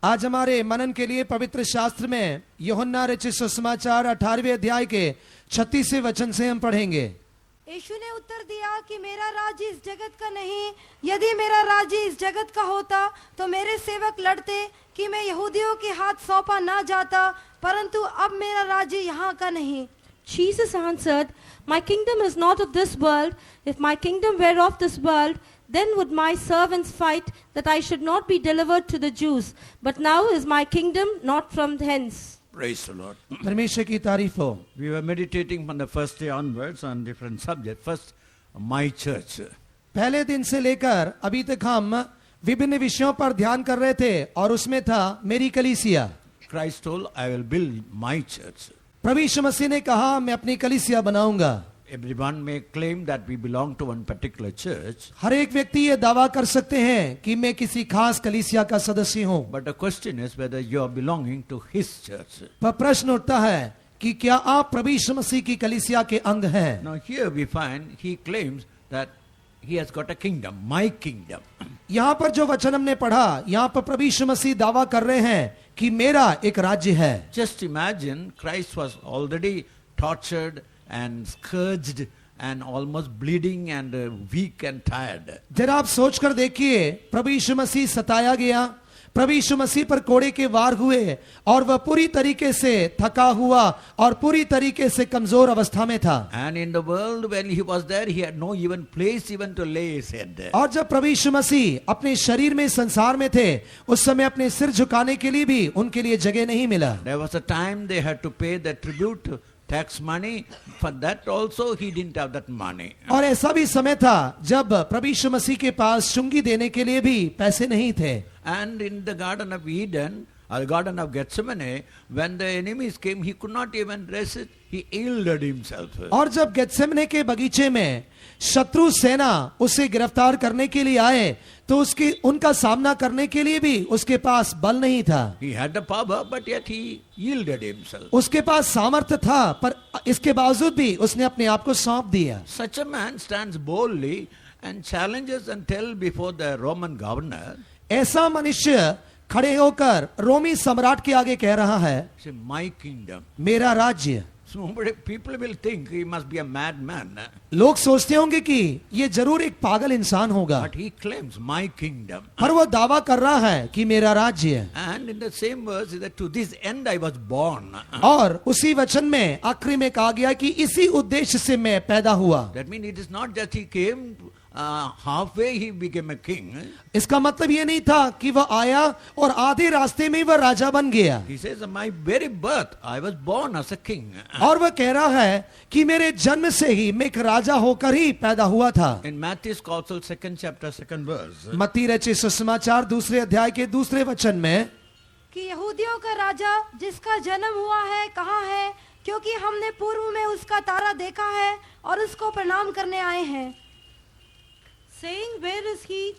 आज हमारे मनन के लिए पवित्र शास्त्र में यूहन्ना रचित सुसमाचार 18वें अध्याय के 36वें वचन से हम पढ़ेंगे। यीशु ने उत्तर दिया कि मेरा राज्य इस जगत का नहीं। यदि मेरा राज्य इस जगत का होता तो मेरे सेवक लड़ते कि मैं यहूदियों के हाथ सौंपा ना जाता, परंतु अब मेरा राज्य यहाँ का नहीं। Jesus answered, My kingdom is not of this world. If my kingdom were of this world, then would my servants fight that I should not be delivered to the Jews. But now is my kingdom not from hence. Praise the Lord. परमेश्वर की तारीफ हो। We were meditating from the first day onwards on different subjects. First, my church. पहले दिन से लेकर अभी तक हम विभिन्न विषयों पर ध्यान कर रहे थे और उसमें था मेरी कलीसिया। Christ told, I will build my church. प्रभु यीशु मसीह ने कहा मैं अपनी कलीसिया बनाऊंगा। Everyone may claim that we belong to one particular church. हर एक व्यक्ति ये दावा कर सकते हैं कि मैं किसी खास कलीसिया का सदस्य हूँ। But the question is whether you are belonging to his church. पर प्रश्न उठता है कि क्या आप प्रभु यीशु मसीह की कलीसिया के अंग हैं? Now here we find he claims that he has got a kingdom, my kingdom. यहाँ पर जो वचन हमने पढ़ा, यहाँ पर प्रभु यीशु मसीह दावा कर रहे हैं कि मेरा एक राज्य है। Just imagine Christ was already tortured and scourged and almost bleeding and weak and tired. जरा आप सोच कर देखिए, प्रभु यीशु मसीह सताया गया, प्रभु यीशु मसीह पर कोड़े के वार हुए और वह पूरी तरीके से थका हुआ और पूरी तरीके से कमजोर अवस्था में था। And in the world when he was there, he had no even place even to lay his head. और जब प्रभु यीशु मसीह अपने शरीर में संसार में थे, उस समय अपने सिर झुकाने के लिए भी उनके लिए जगह नहीं मिला। There was a time they had to pay the tribute, tax money. For that also he didn't have that money. और ऐसा भी समय था जब प्रभु यीशु मसीह के पास चुंगी देने के लिए भी पैसे नहीं थे। And in the Garden of Eden, or the Garden of Gethsemane, when the enemies came, he could not even resist. He yielded himself. और जब गेत्सेमने के बगीचे में शत्रु सेना उसे गिरफ्तार करने के लिए आए तो उनका सामना करने के लिए भी उसके पास बल नहीं था। He had the power, but yet he yielded himself. उसके पास सामर्थ्य था, पर इसके बावजूद भी उसने अपने आप को सौंप दिया। Such a man stands boldly and challenges and tells before the Roman governor, ऐसा मनुष्य खड़े होकर रोमी सम्राट के आगे कह रहा है, say, my kingdom. मेरा राज्य। So people will think he must be a madman. लोग सोचते होंगे कि ये जरूर एक पागल इंसान होगा, But he claims my kingdom. पर वो दावा कर रहा है कि मेरा राज्य। And in the same verse is that to this end I was born. और उसी वचन में आखिरी में कहा गया कि इसी उद्देश्य से मैं पैदा हुआ। That means it is not that he came halfway he became a king. इसका मतलब ये नहीं था कि वह आया और आधे रास्ते में ही वह राजा बन गया। He says, my very birth I was born as a king. और वह कह रहा है कि मेरे जन्म से ही मैं एक राजा होकर ही पैदा हुआ था। In Matthew's Gospel, 2nd chapter, 2nd verse. मत्ती रचित सुसमाचार 2 अध्याय के 2 वचन में कि यहूदियों का राजा जिसका जन्म हुआ है कहाँ है, क्योंकि हमने पूर्व में उसका तारा देखा है और उसको प्रणाम करने आए हैं। Saying, Where is he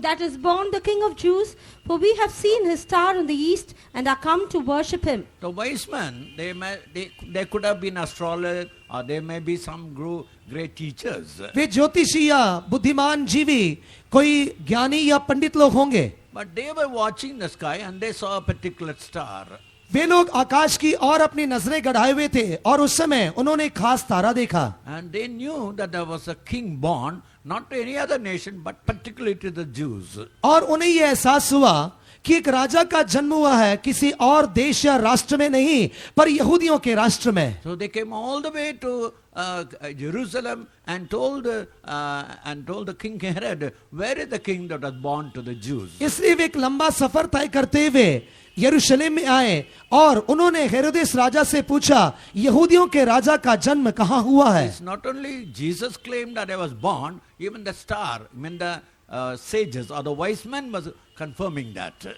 that is born the King of Jews? For we have seen his star in the east and are come to worship him. The wise men, they could have been astrologers or they may be some great teachers. वे ज्योतिषी या बुद्धिमान जीवी कोई ज्ञानी या पंडित लोग होंगे। But they were watching the sky and they saw a particular star. वे लोग आकाश की और अपनी नजरें गड़ाए हुए थे और उस समय उन्होंने एक खास तारा देखा। And they knew that there was a king born, not to any other nation, but particularly to the Jews. और उन्हें यह एहसास हुआ कि एक राजा का जन्म हुआ है किसी और देश या राष्ट्र में नहीं, पर यहूदियों के राष्ट्र में। So they came all the way to Jerusalem and told the king Herod, where is the king that was born to the Jews? इसलिए वे एक लंबा सफर तय करते हुए यरूशलेम में आए और उन्होंने हेरोदेस राजा से पूछा, यहूदियों के राजा का जन्म कहाँ हुआ है? It's not only Jesus claimed that I was born, even the star, even the sages or the wise men was confirming that.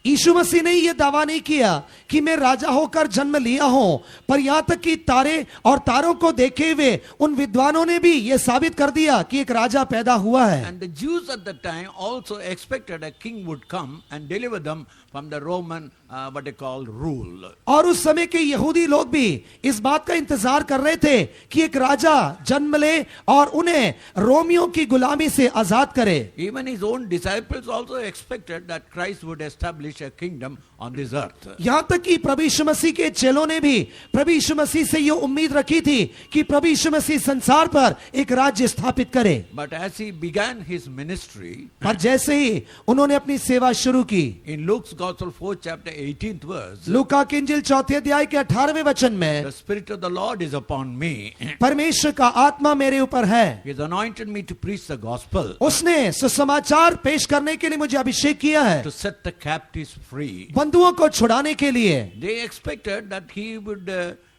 यीशु मसीह ने यह दावा नहीं किया कि मैं राजा होकर जन्म लिया हूं, पर यहां तक कि तारे और तारों को देखे हुए उन विद्वानों ने भी यह साबित कर दिया कि एक राजा पैदा हुआ है। And the Jews at the time also expected a king would come and deliver them from the Roman what they call rule. और उस समय के यहूदी लोग भी इस बात का इंतजार कर रहे थे कि एक राजा जन्म ले और उन्हें रोमियों की गुलामी से आजाद करे. Even his own disciples also expected that Christ would establish a kingdom on this earth. यहाँ तक कि प्रभु यीशु मसीह के चेलों ने भी प्रभु यीशु मसीह से ये उम्मीद रखी थी कि प्रभु यीशु मसीह संसार पर एक राज्य स्थापित करे. But as he began his ministry, पर जैसे ही उन्होंने अपनी सेवा शुरू की, in Luke's Gospel 4th chapter 18th verse, लूका की इंजील 4 अध्याय के 18वें वचन में, the Spirit of the Lord is upon me. परमेश्वर का आत्मा मेरे ऊपर है. He has anointed me to preach the gospel, उसने सुसमाचार पेश करने के लिए मुझे अभिषेक किया है, to set the captives free. बंधुओं को छुड़ाने के लिए. They expected that he would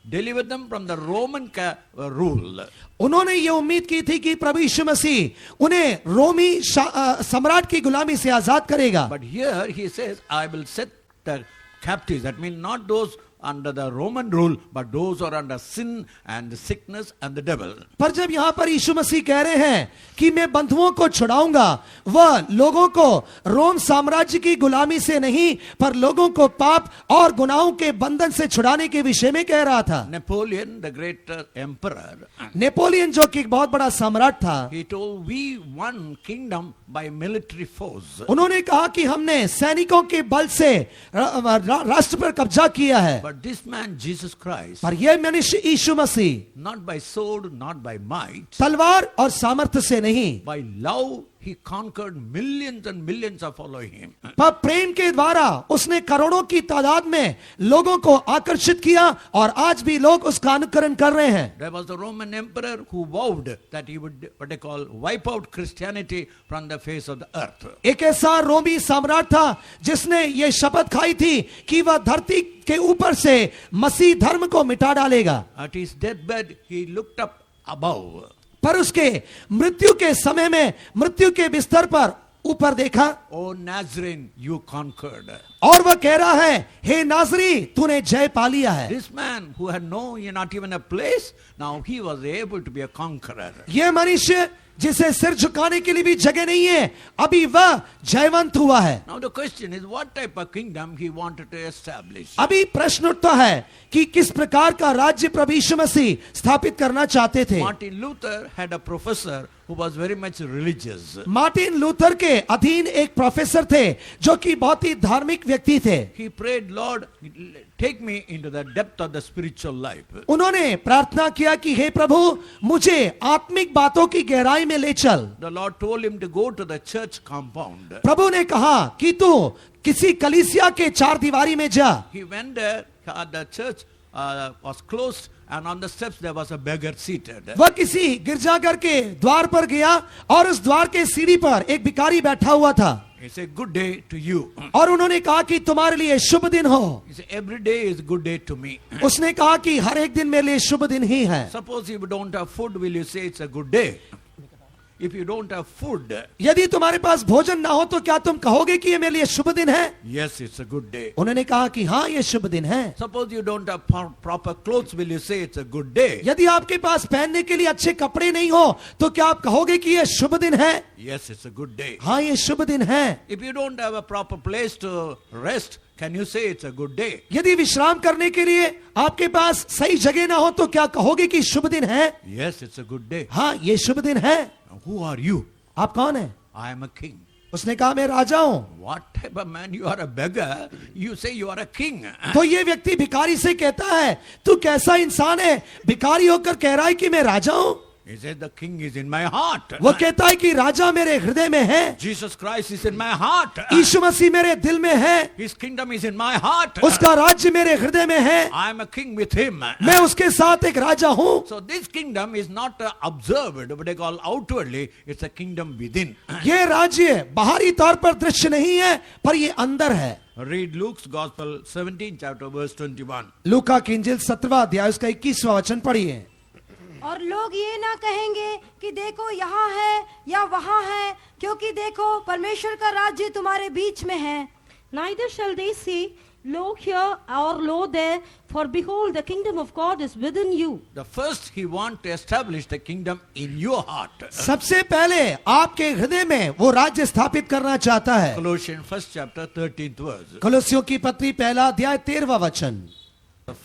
deliver them from the Roman rule. उन्होंने ये उम्मीद की थी कि प्रभु यीशु मसीह उन्हें रोमी सम्राट की गुलामी से आजाद करेगा. But here he says, I will set the captives. That means not those under the Roman rule, but those who are under sin and the sickness and the devil. पर जब यहाँ पर यीशु मसीह कह रहे हैं कि मैं बंधुओं को छुड़ाऊंगा, वह लोगों को रोम साम्राज्य की गुलामी से नहीं पर लोगों को पाप और गुनाहों के बंधन से छुड़ाने के विषय में कह रहा था. Napoleon, the great emperor, Napoleon जो कि एक बहुत बड़ा सम्राट था, he told, we won kingdom by military force. उन्होंने कहा कि हमने सैनिकों के बल से राष्ट्र पर कब्जा किया है. But this man, Jesus Christ, पर यह मनुष्य यीशु मसीह not by sword, not by might, तलवार और सामर्थ्य से नहीं, by love, he conquered millions and millions of following him. पर प्रेम के द्वारा उसने करोड़ों की तादाद में लोगों को आकर्षित किया और आज भी लोग उसका अनुकरण कर रहे हैं. There was the Roman emperor who vowed that he would, what they call, wipe out Christianity from the face of the earth. एक ऐसा रोमी सम्राट था जिसने ये शपथ खाई थी कि वह धरती के ऊपर से मसीह धर्म को मिटा डालेगा. At his deathbed, he looked up above. पर उसके मृत्यु के समय में मृत्यु के बिस्तर पर ऊपर देखा, Oh Nazarene, you conquered. और वह कह रहा है, हे नाजरी, तूने जय पा लिया है. This man who had not even a place, now he was able to be a conqueror. यह मनुष्य जिसे सिर झुकाने के लिए भी जगह नहीं है, अभी वह जयवंत हुआ है. Now the question is, what type of kingdom he wanted to establish? अभी प्रश्न उठता है कि किस प्रकार का राज्य प्रभु यीशु मसीह स्थापित करना चाहते थे. Martin Luther had a professor who was very much religious. Martin Luther के अधीन एक प्रोफेसर थे जो कि बहुत ही धार्मिक व्यक्ति थे. He prayed, Lord, take me into the depth of the spiritual life. उन्होंने प्रार्थना किया कि हे प्रभु, मुझे आत्मिक बातों की गहराई में ले चल. The Lord told him to go to the church compound. प्रभु ने कहा कि तू किसी कलीसिया के चार दीवारी में जा. He went there, the church was closed, and on the steps there was a beggar seated. वह किसी गिरजाघर के द्वार पर गया और उस द्वार के सीढ़ी पर एक भिखारी बैठा हुआ था. He said, good day to you. और उन्होंने कहा कि तुम्हारे लिए शुभ दिन हो. He said, every day is good day to me. उसने कहा कि हर एक दिन मेरे लिए शुभ दिन ही है. Suppose if you don't have food, will you say it's a good day? If you don't have food, यदि तुम्हारे पास भोजन ना हो तो क्या तुम कहोगे कि ये मेरे लिए शुभ दिन है? yes, it's a good day. उन्होंने कहा कि हाँ, ये शुभ दिन है. Suppose you don't have proper clothes, will you say it's a good day? यदि आपके पास पहनने के लिए अच्छे कपड़े नहीं हो तो क्या आप कहोगे कि ये शुभ दिन है? Yes, it's a good day. हाँ, ये शुभ दिन है. If you don't have a proper place to rest, can you say it's a good day? यदि विश्राम करने के लिए आपके पास सही जगह ना हो तो क्या कहोगे कि शुभ दिन है? Yes, it's a good day. हाँ, ये शुभ दिन है. Now, who are you? आप कौन है? I am a king. उसने कहा मैं राजा हूं. What type of man? You are a beggar. You say you are a king. तो ये व्यक्ति भिखारी से कहता है, तू कैसा इंसान है, भिखारी होकर कह रहा है कि मैं राजा हूं. He said the king is in my heart. वो कहता है कि राजा मेरे हृदय में है. Jesus Christ is in my heart. यीशु मसीह मेरे दिल में है. His kingdom is in my heart. उसका राज्य मेरे हृदय में है. I am a king with him. मैं उसके साथ एक राजा हूं. So this kingdom is not observed, what they call outwardly. It's a kingdom within. ये राज्य बाहरी तौर पर दृश्य नहीं है पर ये अंदर है. Read Luke's Gospel 17 chapter verse 21. लूका की इंजील 17वां अध्याय उसका 21वां वचन पढ़िए. और लोग ये ना कहेंगे कि देखो यहाँ है या वहाँ है, क्योंकि देखो परमेश्वर का राज्य तुम्हारे बीच में है. Neither shall they say, lo here or lo there, For behold, the kingdom of God is within you. The first he wants to establish the kingdom in your heart. सबसे पहले आपके हृदय में वो राज्य स्थापित करना चाहता है। Colossians 1st chapter 13th verse. कोलोसियों की पत्री पहला अध्याय 13वां वचन।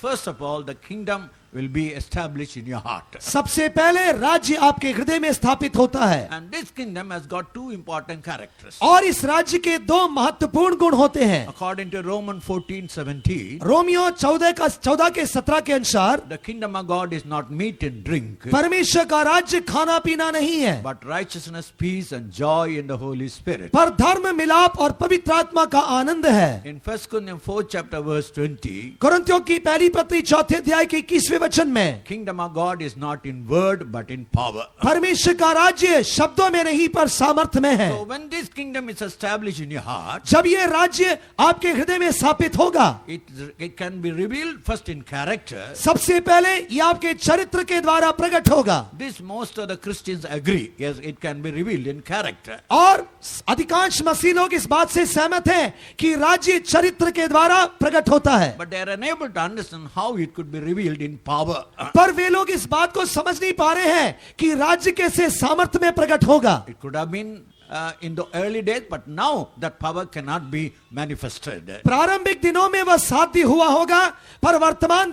First of all, the kingdom will be established in your heart. सबसे पहले राज्य आपके हृदय में स्थापित होता है And this kingdom has got two important characters. और इस राज्य के दो महत्वपूर्ण गुण होते हैं। According to Romans 14:17, रोमियो 14 के 17 के अनुसार the kingdom of God is not meat and drink, परमेश्वर का राज्य खाना पीना नहीं है, but righteousness, peace and joy in the Holy Spirit. पर धर्म मिलाप और पवित्र आत्मा का आनंद है। In 1 Corinthians 4th chapter verse 20, कुरिन्थियों की पहली पत्री 4 अध्याय के 21वें वचन में kingdom of God is not in word but in power. परमेश्वर का राज्य शब्दों में नहीं पर सामर्थ्य में है। So when this kingdom is established in your heart, जब ये राज्य आपके हृदय में स्थापित होगा, it can be revealed first in character. सबसे पहले ये आपके चरित्र के द्वारा प्रकट होगा। This most of the Christians agree. Yes, it can be revealed in character. और अधिकांश मसीह लोग इस बात से सहमत हैं कि राज्य चरित्र के द्वारा प्रकट होता है, But they are unable to understand how it could be revealed in power. पर वे लोग इस बात को समझ नहीं पा रहे हैं कि राज्य कैसे सामर्थ्य में प्रकट होगा। It could have been in the early days, but now that power cannot be manifested. प्रारंभिक दिनों में वह साध्य हुआ होगा, पर वर्तमान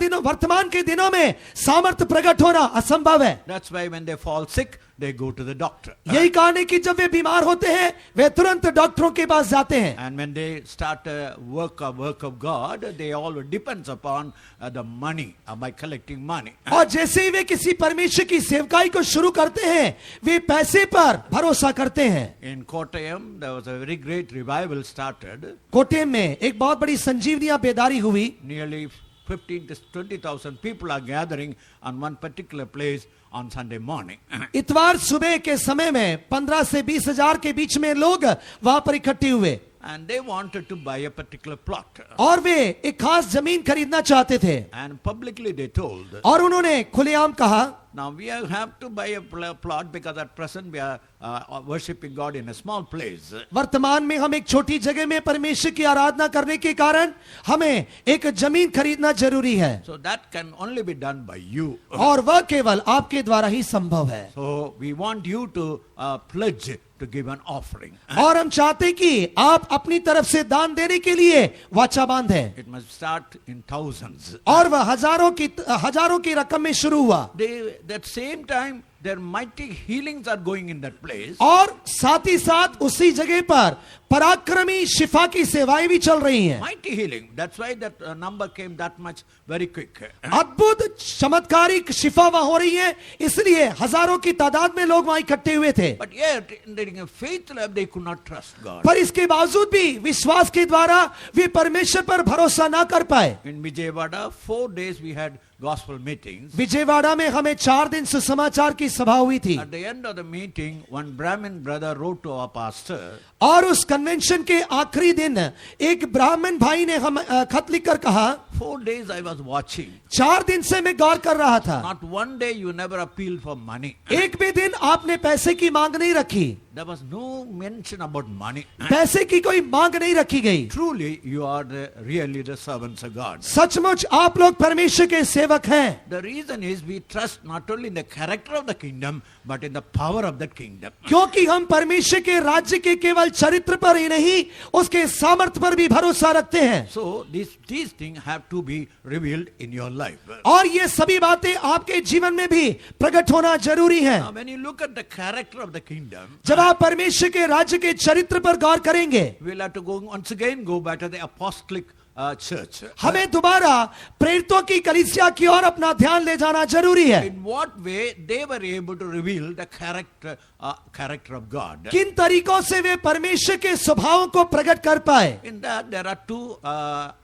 के दिनों में सामर्थ्य प्रकट होना असंभव है। That's why when they fall sick, they go to the doctor. यही कारण है कि जब वे बीमार होते हैं वे तुरंत डॉक्टरों के पास जाते हैं। And when they start work of God, they all depends upon the money by collecting money. और जैसे ही वे किसी परमेश्वर की सेवकाई को शुरू करते हैं वे पैसे पर भरोसा करते हैं। In Kottayam, there was a very great revival started. कोटेम में एक बहुत बड़ी संजीवनियां बेदारी हुई। Nearly 15 to 20,000 people are gathering on one particular place on Sunday morning. इतवार सुबह के समय में 15 से 20 हजार के बीच में लोग वहां पर इकट्ठे हुए And they wanted to buy a particular plot. और वे एक खास जमीन खरीदना चाहते थे And publicly they told, और उन्होंने खुलेआम कहा, now we have to buy a plot because at present we are worshipping God in a small place. वर्तमान में हम एक छोटी जगह में परमेश्वर की आराधना करने के कारण हमें एक जमीन खरीदना जरूरी है So that can only be done by you. और वह केवल आपके द्वारा ही संभव है। So we want you to pledge to give an offering. और हम चाहते कि आप अपनी तरफ से दान देने के लिए वाचा बांधें It must start in thousands. और वह हजारों की रकम में शुरू हुआ That same time, their mighty healings are going in that place. और साथ ही साथ उसी जगह पर पराक्रमी शिफा की सेवाएं भी चल रही हैं। Mighty healing. That's why that number came that much very quick. अद्भुत चमत्कारिक शिफा वहां हो रही है, इसलिए हजारों की तादाद में लोग वहां इकट्ठे हुए थे। But yet, in a faith life, they could not trust God. पर इसके बावजूद भी विश्वास के द्वारा वे परमेश्वर पर भरोसा ना कर पाए। In Vijayawada, 4 days we had gospel meetings. Vijayawada में हमें 4 दिन सुसमाचार की सभा हुई थी At the end of the meeting, one Brahmin brother wrote to our pastor, और उस कन्वेंशन के आखिरी दिन एक ब्राह्मण भाई ने हम खत लिखकर कहा, 4 days I was watching. 4 दिन से मैं गौर कर रहा था, Not one day you never appealed for money. एक भी दिन आपने पैसे की मांग नहीं रखी, There was no mention about money. पैसे की कोई मांग नहीं रखी गई। Truly, you are really the servants of God. सचमुच आप लोग परमेश्वर के सेवक हैं। The reason is we trust not only in the character of the kingdom, but in the power of the kingdom. क्योंकि हम परमेश्वर के राज्य के केवल चरित्र पर ही नहीं उसके सामर्थ्य पर भी भरोसा रखते हैं। So these things have to be revealed in your life. और ये सभी बातें आपके जीवन में भी प्रकट होना जरूरी है। Now, when you look at the character of the kingdom, जब आप परमेश्वर के राज्य के चरित्र पर गौर करेंगे, we'll have to once again go back to the apostolic church. हमें दोबारा प्रेरितों की कलीसिया की ओर अपना ध्यान ले जाना जरूरी है। In what way they were able to reveal the character of God? किन तरीकों से वे परमेश्वर के स्वभावों को प्रकट कर पाए? In that there are 2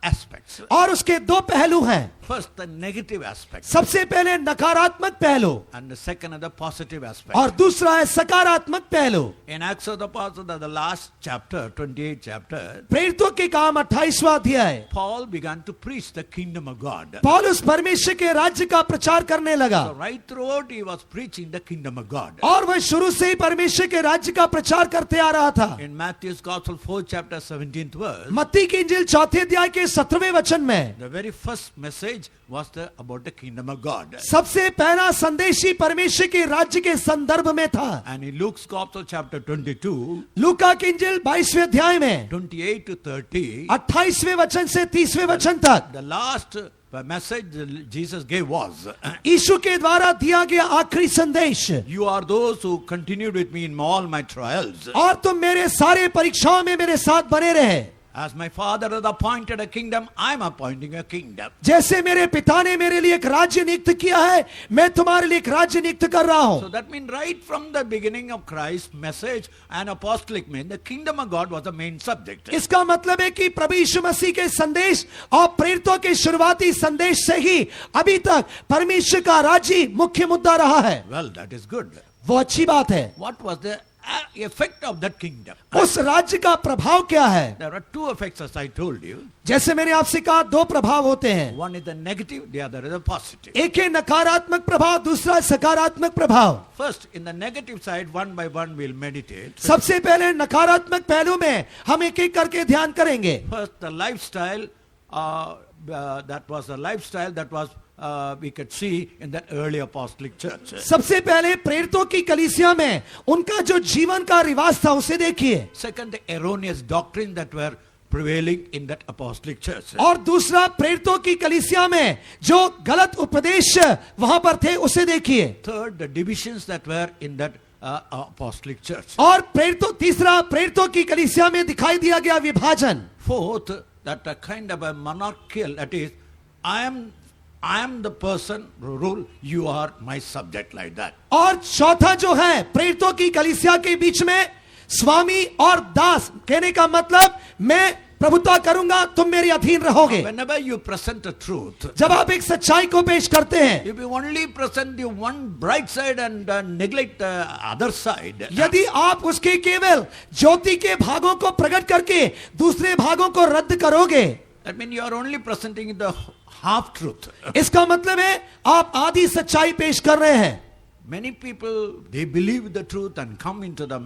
aspects. और उसके 2 पहलू हैं। First, the negative aspect, सबसे पहले नकारात्मक पहलू and the second is the positive aspect. और दूसरा है सकारात्मक पहलू। In Acts of the Apostles, the last chapter, 28th chapter, प्रेरितों के काम 28वां अध्याय Paul began to preach the kingdom of God. पौलुस परमेश्वर के राज्य का प्रचार करने लगा So right throughout he was preaching the kingdom of God. और वह शुरू से ही परमेश्वर के राज्य का प्रचार करते आ रहा था। In Matthew's Gospel 4 chapter 17th verse, मत्ती की इंजील 4 अध्याय के 17वें वचन में the very first message was about the kingdom of God. सबसे पहला संदेश ही परमेश्वर के राज्य के संदर्भ में था। And in Luke's Gospel chapter 22, लूका की इंजील 22वें अध्याय में 28 to 30, 28वें वचन से 30वें वचन तक the last message Jesus gave was, यीशु के द्वारा दिया गया आखिरी संदेश, you are those who continued with me in all my trials. और तुम मेरे सारे परीक्षाओं में मेरे साथ बने रहे। As my father has appointed a kingdom, I am appointing a kingdom. जैसे मेरे पिता ने मेरे लिए एक राज्य नियुक्त किया है, मैं तुम्हारे लिए एक राज्य नियुक्त कर रहा So हूं। that means right from the beginning of Christ's message and apostolic mission, the kingdom of God was the main subject. इसका मतलब है कि प्रभु यीशु मसीह के संदेश और प्रेरितों के शुरुआती संदेश से ही अभी तक परमेश्वर का राज्य मुख्य मुद्दा रहा है। Well, that is good. वो अच्छी बात है। What was the effect of that kingdom? उस राज्य का प्रभाव क्या है? There are two effects, as I told you. जैसे मैंने आपसे कहा, दो प्रभाव होते हैं। One is the negative, the other is the positive. एक है नकारात्मक प्रभाव, दूसरा सकारात्मक प्रभाव। First, in the negative side, one by one we'll meditate. सबसे पहले नकारात्मक पहलू में हम एक एक करके ध्यान करेंगे। First, the lifestyle, that was a lifestyle that was we could see in that early apostolic church. सबसे पहले प्रेरितों की कलीसिया में उनका जो जीवन का रिवाज था उसे देखिए। Second, the erroneous doctrine that were prevailing in that apostolic church. और दूसरा प्रेरितों की कलीसिया में जो गलत उपदेश वहां पर थे उसे देखिए। Third, the divisions that were in that apostolic church. और तीसरा प्रेरितों की कलीसिया में दिखाई दिया गया विभाजन। Fourth, that a kind of a monarchical, that is, I am the person who rule, you are my subject, like that. और चौथा जो है प्रेरितों की कलीसिया के बीच में स्वामी और दास, कहने का मतलब मैं प्रभुता करूंगा, तुम मेरे अधीन रहोगे। Whenever you present the truth, जब आप एक सच्चाई को पेश करते हैं, if you only present the one bright side and neglect the other side, यदि आप उसके केवल ज्योति के भागों को प्रकट करके दूसरे भागों को रद्द करोगे, that means you are only presenting the half truth. इसका मतलब है आप आधी सच्चाई पेश कर रहे हैं। Many people, they believe the truth and come into our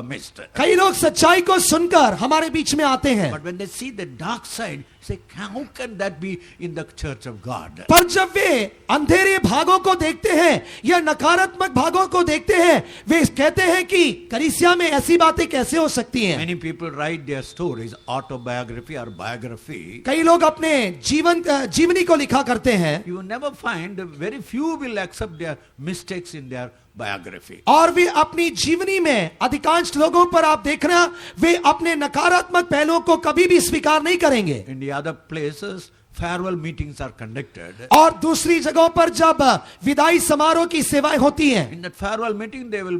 midst. कई लोग सच्चाई को सुनकर हमारे बीच में आते हैं, But when they see the dark side, say, how can that be in the church of God? पर जब वे अंधेरे भागों को देखते हैं या नकारात्मक भागों को देखते हैं, वे कहते हैं कि कलीसिया में ऐसी बातें कैसे हो सकती हैं। Many people write their stories, autobiography or biography. कई लोग अपने जीवनी को लिखा करते हैं, You never find, very few will accept their mistakes in their biography. और वे अपनी जीवनी में अधिकांश लोगों पर आप देखना, वे अपने नकारात्मक पहलुओं को कभी भी स्वीकार नहीं करेंगे। In the other places, farewell meetings are conducted. और दूसरी जगहों पर जब विदाई समारोह की सेवाएं होती हैं, In that farewell meeting, they will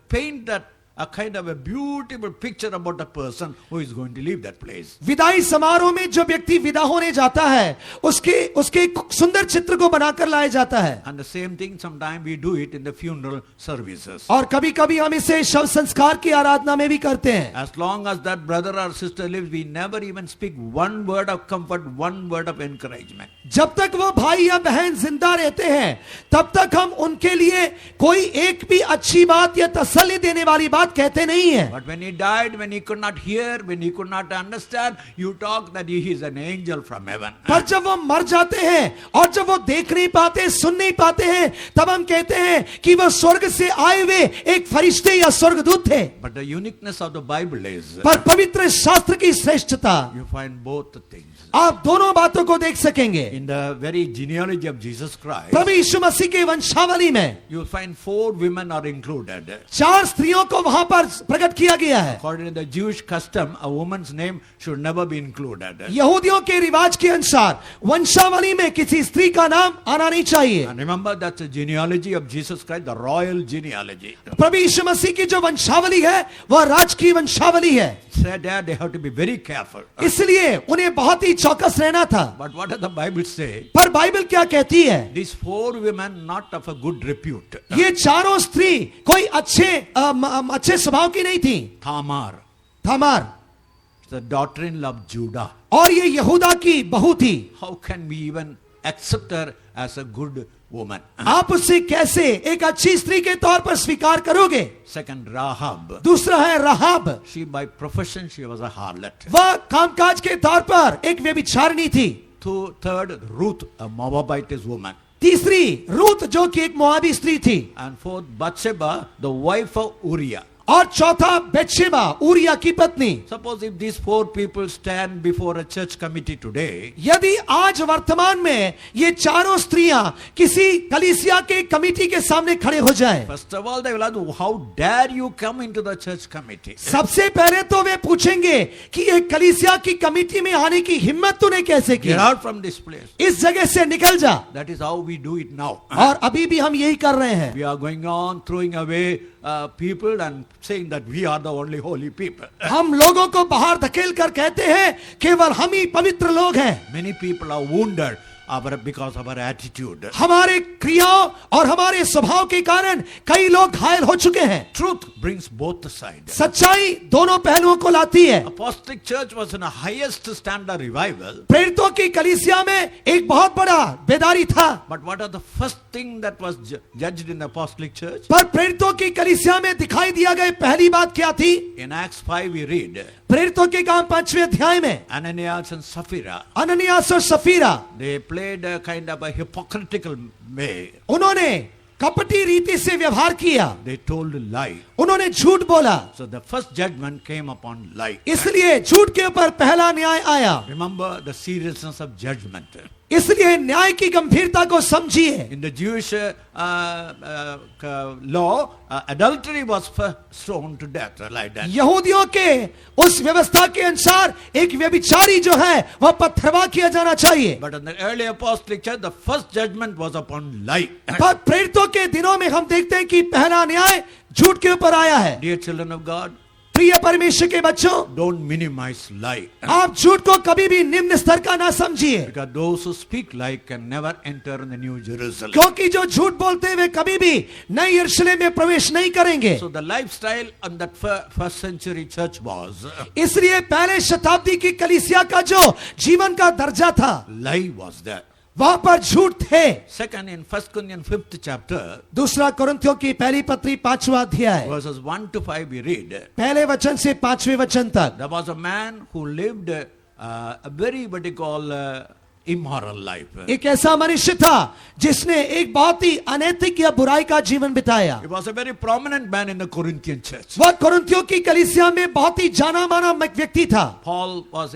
paint that a kind of a beautiful picture about the person who is going to leave that place. विदाई समारोह में जो व्यक्ति विदा होने जाता है उसके सुंदर चित्र को बनाकर लाया जाता है। And the same thing, sometimes we do it in the funeral services. और कभी कभी हम इसे शव संस्कार की आराधना में भी करते हैं। As long as that brother or sister lives, we never even speak one word of comfort, one word of encouragement. जब तक वो भाई या बहन जिंदा रहते हैं तब तक हम उनके लिए कोई एक भी अच्छी बात या तसल्ली देने वाली बात कहते नहीं है। But when he died, when he could not hear, when he could not understand, you talk that he is an angel from heaven. पर जब वो मर जाते हैं और जब वो देख नहीं पाते, सुन नहीं पाते हैं, तब हम कहते हैं कि वो स्वर्ग से आए हुए एक फरिश्ते या स्वर्गदूत थे। But the uniqueness of the Bible is, पर पवित्र शास्त्र की श्रेष्ठता, you find both the things. आप दोनों बातों को देख सकेंगे। In the very genealogy of Jesus Christ, प्रभु यीशु मसीह के वंशावली में you find 4 women are included. 4 स्त्रियों को वहां पर प्रकट किया गया है। According to the Jewish custom, a woman's name should never be included. यहूदियों के रिवाज के अनुसार वंशावली में किसी स्त्री का नाम आना नहीं चाहिए। And remember, that's the genealogy of Jesus Christ, the royal genealogy. प्रभु यीशु मसीह की जो वंशावली है वह राज की वंशावली है, Said there they have to be very careful. इसलिए उन्हें बहुत ही चौकस रहना था। But what does the Bible say? पर बाइबल क्या कहती है? These 4 women not of a good repute. ये चारों स्त्री कोई अच्छे स्वभाव की नहीं थी। Tamar, थामार, the daughter-in-law of Judah. और ये यहूदा की बहू थी. How can we even accept her as a good woman? आप उससे कैसे एक अच्छी स्त्री के तौर पर स्वीकार करोगे? Second, Rahab. दूसरा है राहाब. She by profession she was a harlot. वह कामकाज के तौर पर एक व्यभिचारिणी थी. Third, Ruth, a Moabitess woman. तीसरी रूत जो कि एक मोआबी स्त्री थी. And fourth, Bathsheba, the wife of Uriah. और चौथा बेतशेबा उरिया की पत्नी. Suppose if these four people stand before a church committee today, यदि आज वर्तमान में ये चारों स्त्रियां किसी कलीसिया के कमेटी के सामने खड़े हो जाएं, first of all they will ask, how dare you come into the church committee? सबसे पहले तो वे पूछेंगे कि ये कलीसिया की कमेटी में आने की हिम्मत तूने कैसे की? Get out from this place. इस जगह से निकल जा. That is how we do it now. और अभी भी हम यही कर रहे हैं. We are going on throwing away people and saying that we are the only holy people. हम लोगों को बाहर धकेल कर कहते हैं केवल हम ही पवित्र लोग हैं. Many people are wounded because of our attitude. हमारे क्रियाओं और हमारे स्वभाव के कारण कई लोग घायल हो चुके हैं. Truth brings both the sides. सच्चाई दोनों पहलुओं को लाती है. Apostolic church was in a highest standard revival. प्रेरितों की कलीसिया में एक बहुत बड़ा बेदारी था. But what are the first thing that was judged in the apostolic church? पर प्रेरितों की कलीसिया में दिखाई दिया गया पहली बात क्या थी? In Acts 5 we read, प्रेरितों के काम 5वें अध्याय में Ananias and Sapphira, अननियास और Safira they played a kind of a hypocritical way. उन्होंने कपटी रीति से व्यवहार किया. They told a lie. उन्होंने झूठ बोला. So the first judgment came upon lie. इसलिए झूठ के ऊपर पहला न्याय आया. Remember the seriousness of judgment. इसलिए न्याय की गंभीरता को समझिए. In the Jewish law, adultery was stoned to death like that. यहूदियों के उस व्यवस्था के अनुसार एक व्यभिचारी जो है वह पत्थरवा किया जाना चाहिए. But in the early apostolic church, the first judgment was upon lie. पर प्रेरितों के दिनों में हम देखते हैं कि पहला न्याय झूठ के ऊपर आया है. Dear children of God, प्रिय परमेश्वर के बच्चों, don't minimize lie. आप झूठ को कभी भी निम्न स्तर का ना समझिए. Because those who speak lie can never enter in the New Jerusalem. क्योंकि जो झूठ बोलते हुए कभी भी नई यरूशलेम में प्रवेश नहीं करेंगे. So the lifestyle in that first century church was, इसलिए पहले शताब्दी की कलीसिया का जो जीवन का दर्जा था lie was there. वहां पर झूठ थे. Second, in 1 Corinthians 5th chapter, दूसरा कुरिन्थियों की पहली पत्री 5वां अध्याय verses 1 to 5 we read, पहले वचन से 5वें वचन तक. there was a man who lived a very what you call immoral life. एक ऐसा मनुष्य था जिसने एक बहुत ही अनैतिक या बुराई का जीवन बिताया. He was a very prominent man in the Corinthian church. वह कुरिन्थियों की कलीसिया में बहुत ही जाना माना व्यक्ति था. Paul was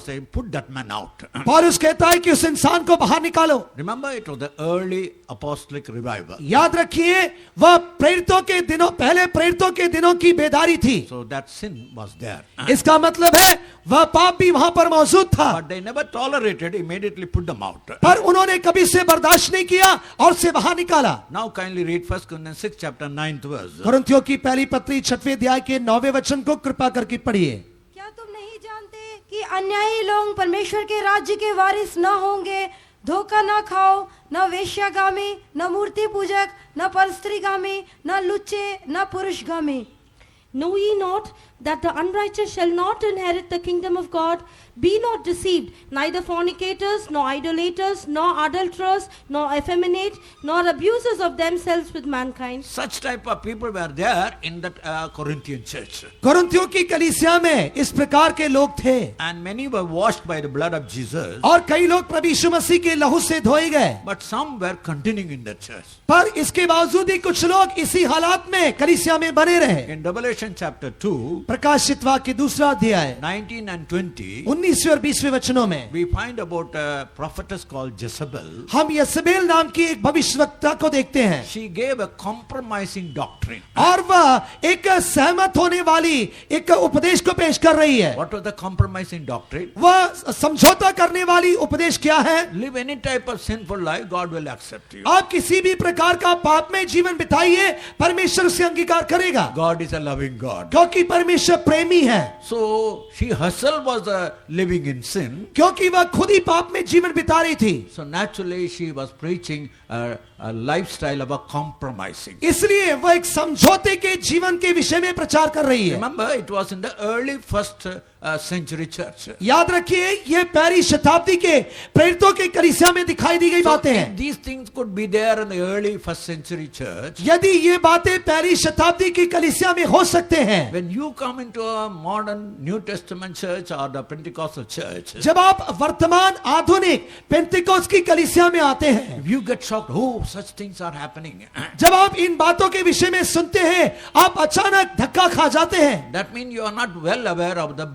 saying, put that man out. पौलुस कहता है कि उस इंसान को बाहर निकालो. Remember, it was the early apostolic revival. याद रखिए वह प्रेरितों के दिनों पहले प्रेरितों के दिनों की बेदारी थी. So that sin was there. इसका मतलब है वह पाप भी वहां पर मौजूद था. But they never tolerated, immediately put them out. पर उन्होंने कभी से बर्दाश्त नहीं किया और से बाहर निकाला. Now kindly read 1 Corinthians 6 chapter 9th verse. कुरिन्थियों की पहली पत्री 6वें अध्याय के 9वें वचन को कृपा करके पढ़िए. क्या तुम नहीं जानते कि अन्यायी लोग परमेश्वर के राज्य के वारिस न होंगे? धोखा न खाओ, न वेश्यागामी, न मूर्ति पूजक, न परस्त्रीगामी, न लुच्चे, न पुरुषगामी. Know ye not that the unrighteous shall not inherit the kingdom of God? Be not deceived, neither fornicators, nor idolaters, nor adulterers, nor effeminate, nor abusers of themselves with mankind. Such type of people were there in that Corinthian church. कुरिन्थियों की कलीसिया में इस प्रकार के लोग थे. And many were washed by the blood of Jesus. और कई लोग प्रभु यीशु मसीह के लहू से धोए गए. But some were continuing in that church. पर इसके बावजूद ही कुछ लोग इसी हालात में कलीसिया में बने रहे. In Revelation chapter 2, प्रकाशित वाक्य दूसरा अध्याय 19 and 20, 19वें और 20वें वचनों में we find about a prophetess called Jezebel. हम यसेबेल नाम की एक भविष्यवक्ता को देखते हैं. She gave a compromising doctrine. और वह एक सहमत होने वाली एक उपदेश को पेश कर रही है. What was the compromising doctrine? वह समझौता करने वाली उपदेश क्या है? Live any type of sinful life, God will accept you. आप किसी भी प्रकार का पाप में जीवन बिताइए, परमेश्वर उसे अंगीकार करेगा. God is a loving God. क्योंकि परमेश्वर प्रेमी है. So she herself was living in sin. क्योंकि वह खुद ही पाप में जीवन बिता रही थी. So naturally she was preaching a lifestyle of a compromising. इसलिए वह एक समझौते के जीवन के विषय में प्रचार कर रही है. Remember, it was in the early first century church. याद रखिए ये पहली शताब्दी के प्रेरितों के कलीसिया में दिखाई दी गई So बातें if हैं। these things could be there in the early first century church, यदि ये बातें पहली शताब्दी की कलीसिया में हो सकते हैं, when you come into a modern New Testament church or the Pentecostal church, जब आप वर्तमान आधुनिक पेंतिकोस की कलीसिया में आते हैं, you get shocked. Oh, such things are happening. जब आप इन बातों के विषय में सुनते हैं, आप अचानक धक्का खा जाते हैं। That means you are not well aware of the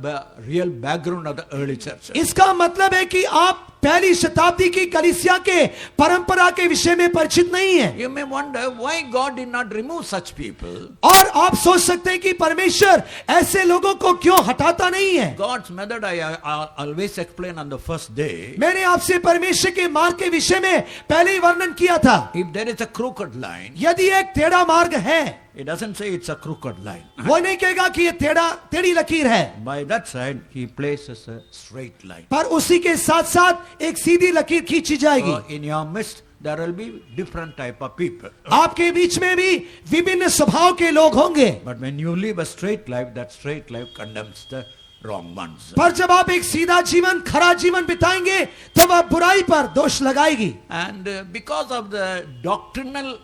real background of the early church. इसका मतलब है कि आप पहली शताब्दी की कलीसिया के परंपरा के विषय में परिचित नहीं है। You may wonder why God did not remove such people. और आप सोच सकते हैं कि परमेश्वर ऐसे लोगों को क्यों हटाता नहीं है। God's method I always explain on the first day. मैंने आपसे परमेश्वर के मार्ग के विषय में पहले ही वर्णन किया था। If there is a crooked line, यदि एक टेढ़ा मार्ग है, it doesn't say it's a crooked line. वो नहीं कहेगा कि ये टेढ़ी लकीर है, By that side, he places a straight line. पर उसी के साथ साथ एक सीधी लकीर खींची जाएगी। So in your midst, there will be different type of people. आपके बीच में भी विभिन्न स्वभाव के लोग होंगे, But when you live a straight life, that straight life condemns the wrong ones. पर जब आप एक सीधा जीवन, खरा जीवन बिताएंगे तो वह बुराई पर दोष लगाएगी। And because of the doctrinal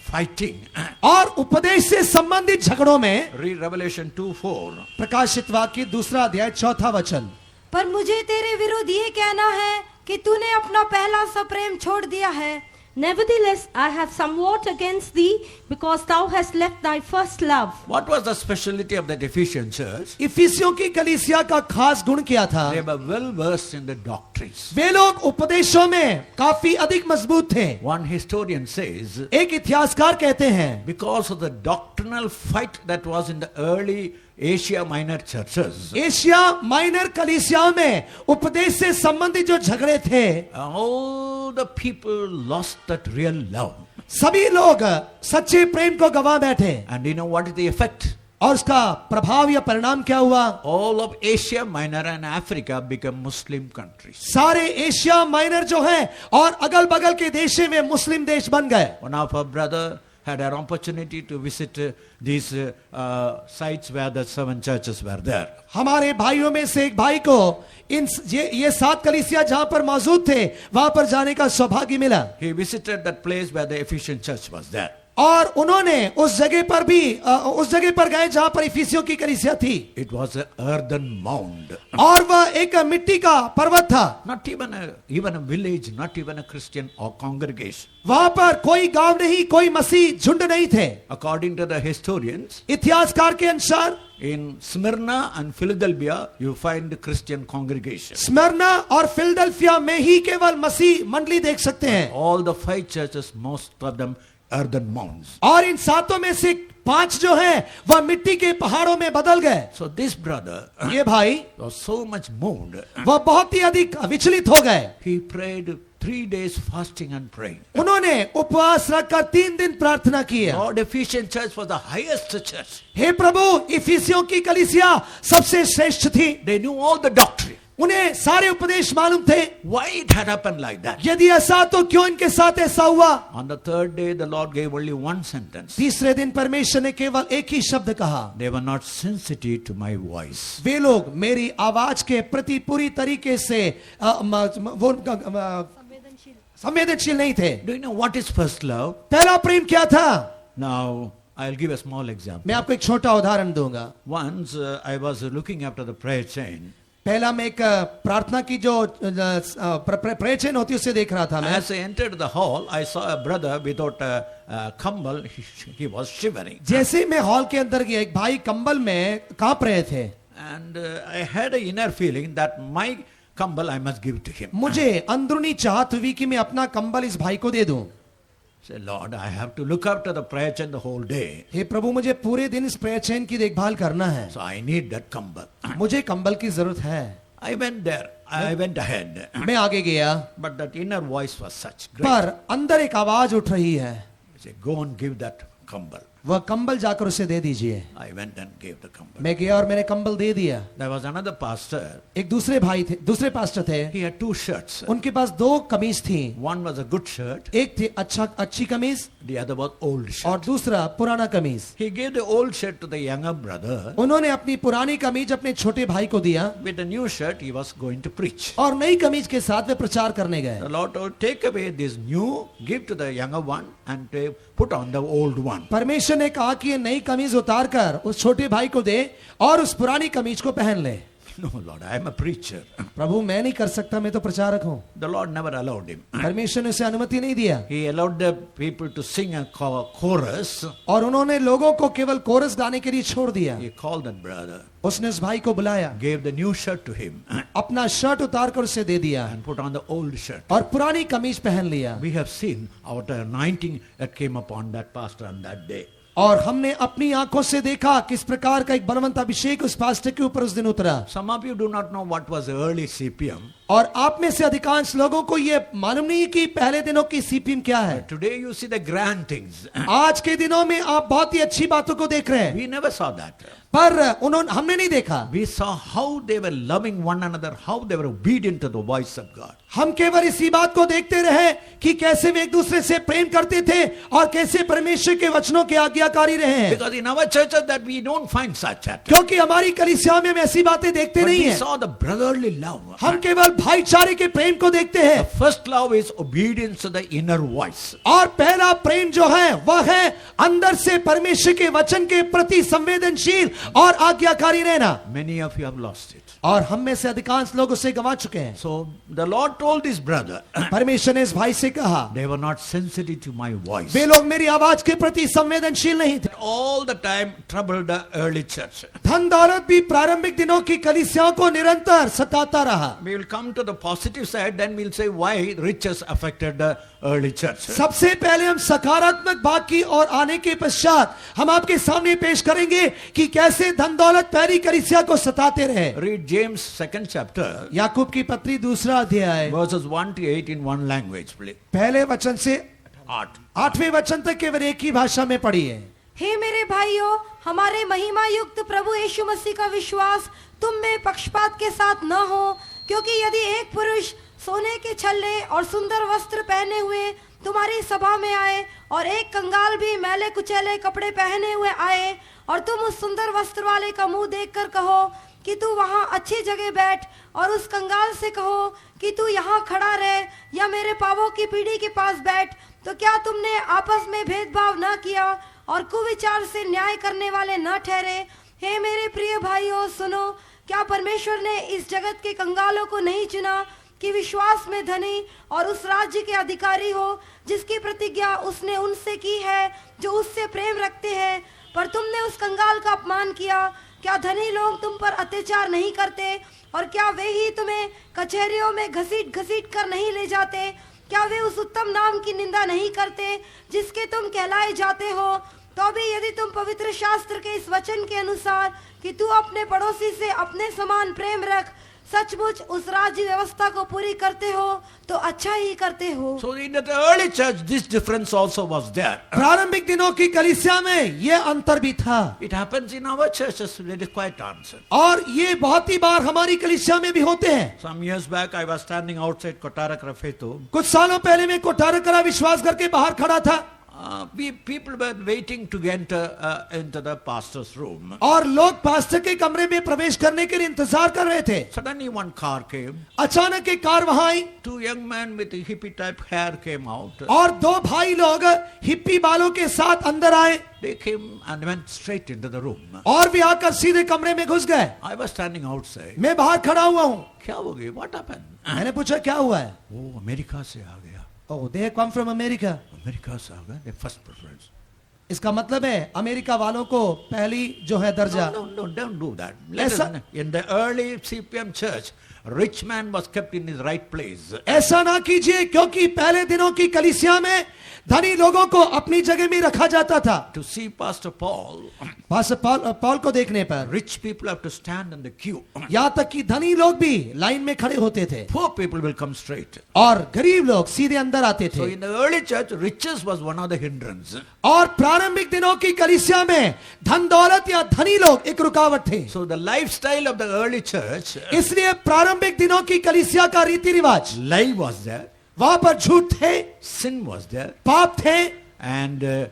fighting, और उपदेश से संबंधित झगड़ों में read Revelation 2:4. प्रकाशित वाक्य 2 अध्याय 4 वचन, पर मुझे तेरे विरुद्ध ये कहना है कि तूने अपना पहला सा प्रेम छोड़ दिया है। Nevertheless, I have somewhat against thee, because thou hast left thy first love. What was the specialty of that Ephesian church? इफिसियों की कलीसिया का खास गुण क्या था? They were well versed in the doctrines. वे लोग उपदेशों में काफी अधिक मजबूत थे। One historian says, एक इतिहासकार कहते हैं, because of the doctrinal fight that was in the early Asia Minor churches, Asia Minor कलीसियाओं में उपदेश से संबंधित जो झगड़े थे, all the people lost that real love. सभी लोग सच्चे प्रेम को गवा बैठे। And you know what is the effect? और उसका प्रभाव या परिणाम क्या हुआ? All of Asia Minor and Africa became Muslim countries. सारे एशिया माइनर जो है और अगल बगल के देशों में मुस्लिम देश बन गए। One of our brother had an opportunity to visit these sites where the 7 churches were there. हमारे भाइयों में से एक भाई को ये 7 कलीसिया जहां पर मौजूद थे वहां पर जाने का सौभाग्य मिला। He visited that place where the Ephesian church was there. और उन्होंने उस जगह पर गए जहां पर इफिसियों की कलीसिया थी। It was an earthen mound. और वह एक मिट्टी का पर्वत था। Not even a village, not even a Christian or congregation. वहां पर कोई गांव नहीं, कोई मसीह झुंड नहीं थे। According to the historians, इतिहासकार के अनुसार in Smyrna and Philadelphia, you find Christian congregation. स्मरना और फिलडेल्फिया में ही केवल मसीह मंडली देख सकते हैं। All the 5 churches, most of them earthen mounds. और इन 7 में से 5 जो हैं वह मिट्टी के पहाड़ों में बदल गए। So this brother ये भाई was so much moved. वह बहुत ही अधिक विचलित हो गए। He prayed 3 days fasting and praying. उन्होंने उपवास रखकर 3 दिन प्रार्थना की। Lord, Ephesian church was the highest church. हे प्रभु, इफिसियों की कलीसिया सबसे श्रेष्ठ थी। They knew all the doctrine. उन्हें सारे उपदेश मालूम थे। Why it had happened like that? यदि ऐसा तो क्यों इनके साथ ऐसा हुआ? On the 3rd day, the Lord gave only one sentence. तीसरे दिन परमेश्वर ने केवल एक ही शब्द कहा, They were not sensitive to my voice. वे लोग मेरी आवाज के प्रति पूरी तरीके से संवेदनशील नहीं थे। Do you know what is first love? पहला प्रेम क्या था? Now, I'll give a small example. मैं आपको एक छोटा उदाहरण दूंगा। Once I was looking after the prayer chain. पहला मैं एक प्रार्थना की जो प्रेयर चेन होती है उसे देख रहा था मैं। As I entered the hall, I saw a brother without a kambal. He was shivering. जैसे मैं हॉल के अंदर गया, एक भाई कंबल में कांप रहे थे। And I had an inner feeling that my kambal I must give to him. मुझे अंदरूनी चाहत हुई कि मैं अपना कंबल इस भाई को दे दूं। Say, Lord, I have to look after the prayer chain the whole day. हे प्रभु, मुझे पूरे दिन इस प्रेयर चेन की देखभाल करना है। So I need that kambal. मुझे कंबल की जरूरत है। I went there. I went ahead. मैं आगे गया, But that inner voice was such great. पर अंदर एक आवाज उठ रही है, Say, go and give that kambal. वह कंबल जाकर उसे दे दीजिए। I went and gave the kambal. मैं गया और मैंने कंबल दे दिया। There was another pastor. एक दूसरे भाई थे, दूसरे पास्टर थे, He had two shirts. उनके पास दो कमीज थी। One was a good shirt. एक थी अच्छी कमीज The other was old और shirt. दूसरा पुराना कमीज। He gave the old shirt to the younger brother. उन्होंने अपनी पुरानी कमीज अपने छोटे भाई को दिया With the new shirt, he was going to preach. और नई कमीज के साथ वे प्रचार करने गए। The Lord told, take away this new, give to the younger one, and put on the old one. परमेश्वर ने कहा कि ये नई कमीज उतार कर उस छोटे भाई को दे और उस पुरानी कमीज को पहन ले। No, Lord, I am a preacher. प्रभु मैं नहीं कर सकता, मैं तो प्रचारक हूँ। The Lord never allowed him. परमेश्वर ने उसे अनुमति नहीं दिया He allowed the people to sing a chorus. और उन्होंने लोगों को केवल कोरस गाने के लिए छोड़ दिया। He called that brother, उसने उस भाई को बुलाया, gave the new shirt to him, अपना शर्ट उतार कर उसे दे दिया and put on the old shirt. और पुरानी कमीज पहन लिया। We have seen our anointing that came upon that pastor on that day. और हमने अपनी आंखों से देखा किस प्रकार का एक बलवंत अभिषेक उस पास्टर के ऊपर उस दिन उतरा। Some of you do not know what was the early CPM. और आप में से अधिकांश लोगों को ये मालूम नहीं कि पहले दिनों की सीपीएम क्या है। Today you see the grand things. आज के दिनों में आप बहुत ही अच्छी बातों को देख रहे हैं, We never saw that. पर हमने नहीं देखा। We saw how they were loving one another, how they were obedient to the voice of God. हम केवल इसी बात को देखते रहे कि कैसे वे एक दूसरे से प्रेम करते थे और कैसे परमेश्वर के वचनों के आज्ञाकारी रहे हैं। Because in our churches that we don't find such at. क्योंकि हमारी कलीसिया में हम ऐसी बातें देखते But नहीं we हैं। saw the brotherly love. हम केवल भाईचारे के प्रेम को देखते The हैं first love is obedience to the inner voice. और पहला प्रेम जो है वह है अंदर से परमेश्वर के वचन के प्रति संवेदनशील और आज्ञाकारी रहना। Many of you have lost it. और हम में से अधिकांश लोग उसे गंवा चुके हैं। So the Lord told this brother, परमेश्वर ने इस भाई से कहा, they were not sensitive to my voice. वे लोग मेरी आवाज के प्रति संवेदनशील नहीं थे। All the time troubled the early church. धन दौलत भी प्रारंभिक दिनों की कलीसियाओं को निरंतर सताता रहा। We will come to the positive side, then we'll say why riches affected the early church. सबसे पहले हम सकारात्मक भाग की और आने के पश्चात हम आपके सामने पेश करेंगे कि कैसे धन दौलत पहली कलीसिया को सताते रहे। Read James 2nd chapter, याकूब की पत्री 2 अध्याय verses 1 to 8 in one language, please. पहले वचन से 8. 8वें वचन तक केवल एक ही भाषा में पढ़िए। हे मेरे भाइयों, हमारे महिमा युक्त प्रभु यीशु मसीह का विश्वास तुम में पक्षपात के साथ न हो, क्योंकि यदि एक पुरुष सोने के छल्ले और सुंदर वस्त्र पहने हुए तुम्हारी सभा में आए और एक कंगाल भी मैले कुचैले कपड़े पहने हुए आए और तुम उस सुंदर वस्त्र वाले का मुंह देखकर कहो कि तू वहां अच्छी जगह बैठ और उस कंगाल से कहो कि तू यहाँ खड़ा रह या मेरे पावों की पीढ़ी के पास बैठ, तो क्या तुमने आपस में भेदभाव न किया और कुविचार से न्याय करने वाले न ठहरे? हे मेरे प्रिय भाइयों सुनो, क्या परमेश्वर ने इस जगत के कंगालों को नहीं चुना कि विश्वास में धनी और उस राज्य के अधिकारी हो जिसकी प्रतिज्ञा उसने उनसे की है जो उससे प्रेम रखते हैं? पर तुमने उस कंगाल का अपमान किया। क्या धनी लोग तुम पर अत्याचार नहीं करते और क्या वे ही तुम्हें कचहरियों में घसीट घसीट कर नहीं ले जाते? क्या वे उस उत्तम नाम की निंदा नहीं करते जिसके तुम कहलाए जाते हो? तो भी यदि तुम पवित्र शास्त्र के इस वचन के अनुसार कि तू अपने पड़ोसी से अपने समान प्रेम रख सचमुच उस राज्य व्यवस्था को पूरी करते हो तो अच्छा ही करते हो। So in the early church, this difference also was there. प्रारंभिक दिनों की कलीसिया में यह अंतर भी था It happens in our churches. It is quite answer. और ये बहुत ही बार हमारी कलीसिया में भी होते हैं। Some years back, I was standing outside Kotarak Rafeto. कुछ सालों पहले मैं कोठारकरा विश्वास करके बाहर खड़ा था People were waiting to enter into the pastor's room. और लोग पास्टर के कमरे में प्रवेश करने के लिए इंतजार कर रहे थे। Suddenly one car came. अचानक एक कार वहां आई 2 young men with hippie type hair came out. और 2 भाई लोग हिप्पी बालों के साथ अंदर आए They came and went straight into the room. और वे आकर सीधे कमरे में घुस गए। I was standing outside. मैं बाहर खड़ा हुआ हूँ। क्या हो गया? What happened? मैंने पूछा क्या हुआ है? Oh, अमेरिका से आ गया। Oh, they have come from America. America से आ गया। The first preference. इसका मतलब है अमेरिका वालों को पहली जो है दर्जा। No, don't do that. Listen, in the early CPM church, rich man was kept in his right place. ऐसा ना कीजिए, क्योंकि पहले दिनों की कलीसिया में धनी लोगों को अपनी जगह में रखा जाता था। To see Pastor Paul, Paul को देखने पर rich people have to stand in the queue. यहाँ तक कि धनी लोग भी लाइन में खड़े होते थे Poor people will come straight. और गरीब लोग सीधे अंदर आते So थे। in the early church, riches was one of the hindrance. और प्रारंभिक दिनों की कलीसिया में धन दौलत या धनी लोग एक रुकावट थे। So the lifestyle of the early church, इसलिए प्रारंभिक दिनों की कलीसिया का रीति रिवाज, lie was there, वहां पर झूठ थे, sin was there, पाप थे and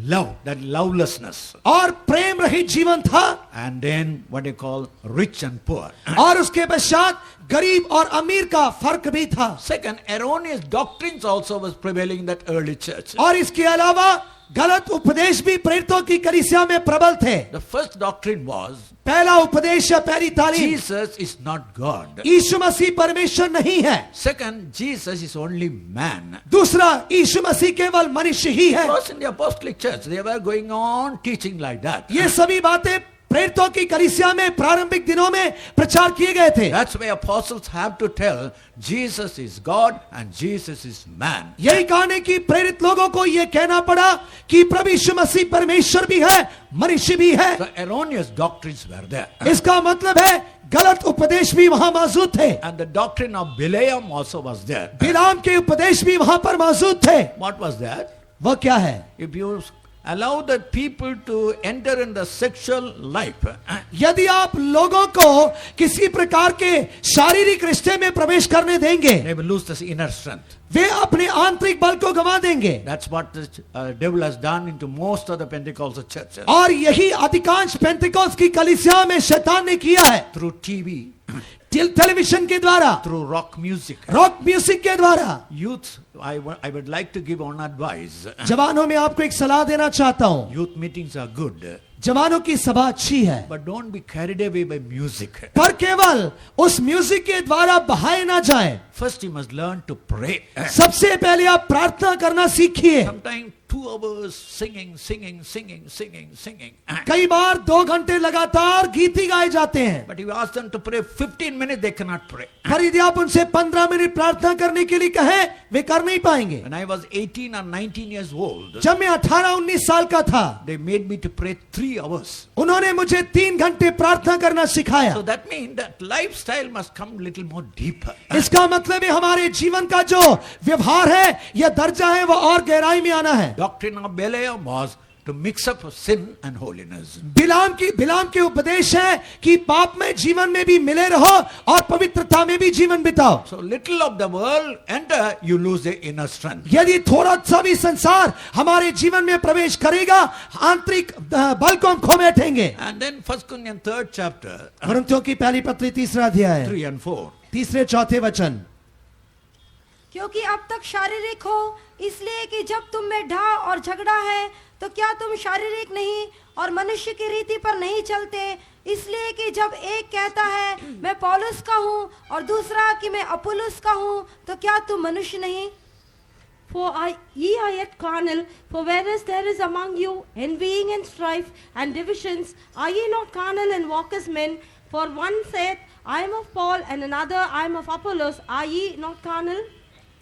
love, that lovelessness, और प्रेम रहित जीवन था, and then what you call rich and poor. और उसके पश्चात गरीब और अमीर का फर्क भी था। Second, erroneous doctrines also was prevailing in that early church. और इसके अलावा गलत उपदेश भी प्रेरितों की कलीसिया में प्रबल थे। The first doctrine was पहला उपदेश या पहली तालीम, Jesus is not God. यीशु मसीह परमेश्वर नहीं है। Second, Jesus is only man. दूसरा, यीशु मसीह केवल मनुष्य ही है। Because in the apostolic church, they were going on teaching like that. ये सभी बातें प्रेरितों की कलीसिया में प्रारंभिक दिनों में प्रचार किए गए थे। That's why apostles have to tell Jesus is God and Jesus is man. यही कारण है कि प्रेरित लोगों को यह कहना पड़ा कि प्रभु यीशु मसीह परमेश्वर भी है, मनुष्य भी है। The erroneous doctrines were there. इसका मतलब है गलत उपदेश भी वहां मौजूद थे। And the doctrine of Balaam also was there. बिलाम के उपदेश भी वहां पर मौजूद थे। What was that? वो क्या है? If you allow the people to enter in the sexual life, यदि आप लोगों को किसी प्रकार के शारीरिक रिश्ते में प्रवेश करने देंगे, they will lose this inner strength. वे अपने आंतरिक बल को गंवा देंगे। That's what the devil has done into most of the Pentecostal churches. और यही अधिकांश पेंतिकोस्त की कलीसिया में शैतान ने किया है। Through TV, टेलीविजन के द्वारा, through rock music. Rock music के द्वारा। Youth, I would like to give one advice. जवानों में आपको एक सलाह देना चाहता हूँ। Youth meetings are good, जवानों की सभा अच्छी है, but don't be carried away by music. पर केवल उस म्यूजिक के द्वारा बहाए ना जाएं। First, you must learn to pray. सबसे पहले आप प्रार्थना करना सीखिए। Sometimes 2 hours singing. कई बार 2 घंटे लगातार गीत ही गाए जाते हैं, But if you ask them to pray 15 minutes, they cannot pray. पर यदि आप उनसे 15 मिनट प्रार्थना करने के लिए कहें, वे कर नहीं पाएंगे। When I was 18 or 19 years old, जब मैं 18-19 साल का था, they made me to pray 3 hours. उन्होंने मुझे 3 घंटे प्रार्थना करना सिखाया। So that means that lifestyle must come little more deeper. इसका मतलब है हमारे जीवन का जो व्यवहार है या दर्जा है वो और गहराई में आना है। Doctrine of Balaam was to mix up sin and holiness. बिलाम के उपदेश है कि पाप में जीवन में भी मिले रहो और पवित्रता में भी जीवन बिताओ। So little of the world enter, you lose the inner strength. यदि थोड़ा सा भी संसार हमारे जीवन में प्रवेश करेगा, आंतरिक बल को हम खो बैठेंगे। And then 1 Corinthians 3rd chapter, कुरिन्थियों की पहली पत्री 3रा अध्याय 3 and 4. 3-4 वचन। क्योंकि अब तक शारीरिक हो, इसलिए कि जब तुम में ढा और झगड़ा है, तो क्या तुम शारीरिक नहीं और मनुष्य की रीति पर नहीं चलते? इसलिए कि जब एक कहता है मैं पौलुस का हूँ और दूसरा कि मैं अपुल्लोस का हूँ, तो क्या तुम मनुष्य नहीं? For ye are yet carnal, for whereas there is among you envying and strife and divisions, are ye not carnal and walk as men? For one saith, I am of Paul, and another, I am of Apollos. Are ye not carnal?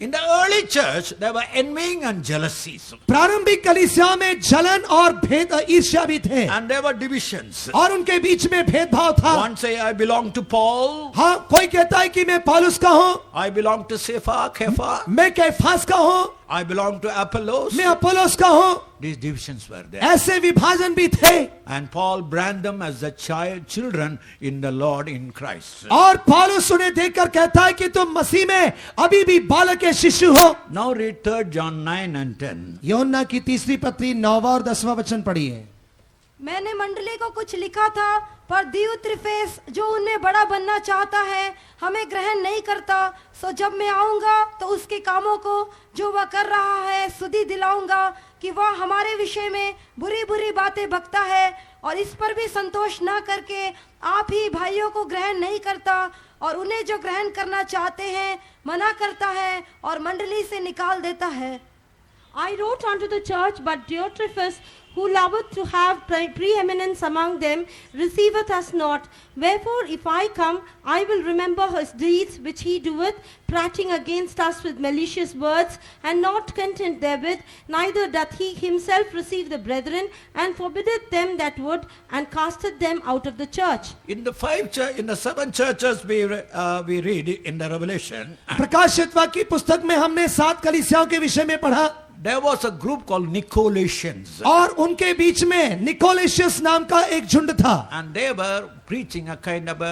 In the early church, there were envying and jealousies. प्रारंभिक कलीसिया में जलन और भेद ईर्ष्या भी थे, And there were divisions. और उनके बीच में भेदभाव था। One say, I belong to Paul. हाँ, कोई कहता है कि मैं पौलुस का हूँ, I belong to Kepha. मैं कैफास का हूँ, I belong to Apollos. मैं अपोलोस का हूँ। These divisions were there. ऐसे विभाजन भी थे, And Paul branded them as the children in the Lord in Christ. और पौलुस उन्हें देखकर कहता है कि तुम मसीह में अभी भी बालक के शिशु हो। Now read 3 John 9 and 10. यूहन्ना की 3री पत्री 9वां और 10वां वचन पढ़िए। मैंने मंडली को कुछ लिखा था, पर दियुत्रिफेस जो उनमें बड़ा बनना चाहता है हमें ग्रहण नहीं करता। सो जब मैं आऊंगा तो उसके कामों को जो वह कर रहा है सुधि दिलाऊंगा कि वह हमारे विषय में बुरी बुरी बातें बकता है, और इस पर भी संतोष ना करके आप ही भाइयों को ग्रहण नहीं करता, और उन्हें जो ग्रहण करना चाहते हैं मना करता है और मंडली से निकाल देता है। I wrote unto the church, but Diotrephes, who loveth to have preeminence among them, receiveth us not. Wherefore, if I come, I will remember his deeds which he doeth, prating against us with malicious words, and not content therewith, neither doth he himself receive the brethren, and forbiddeth them that would, and casteth them out of the church. In the 7 churches we read in the Revelation, प्रकाशित वाक्य की पुस्तक में हमने 7 कलीसियाओं के विषय में पढ़ा there was a group called Nicolaitans. और उनके बीच में निकोलेशियस नाम का एक झुंड था And they were preaching a kind of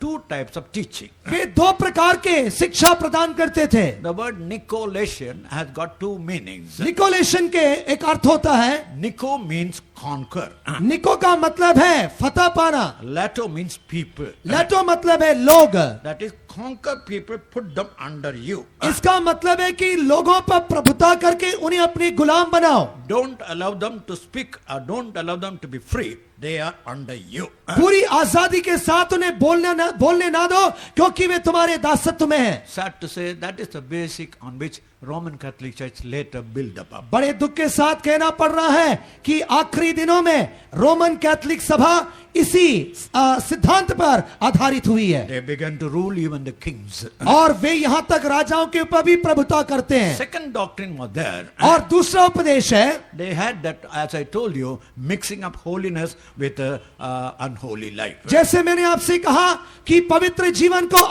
2 types of teaching. वे 2 प्रकार के शिक्षा प्रदान करते थे The word Nicolaitan has got 2 meanings. निकोलेशन के एक अर्थ होता है Nico means conquer. निको का मतलब है फतह पाना Lato means people. लैटो मतलब है लोग That is, conquer people, put them under you. इसका मतलब है कि लोगों पर प्रभुता करके उन्हें अपनी गुलाम बनाओ Don't allow them to speak or don't allow them to be free. They are under you. पूरी आजादी के साथ उन्हें बोलने ना दो क्योंकि वे तुम्हारे दासत्व में हैं Sad to say, that is the basic on which Roman Catholic Church later built up. बड़े दुख के साथ कहना पड़ रहा है कि आखिरी दिनों में रोमन कैथोलिक सभा इसी सिद्धांत पर आधारित हुई है They began to rule even the kings. और वे यहां तक राजाओं के ऊपर भी प्रभुता करते हैं Second doctrine was there. और दूसरा उपदेश है They had that, as I told you, mixing up holiness with unholy life. जैसे मैंने आपसे कहा कि पवित्र जीवन को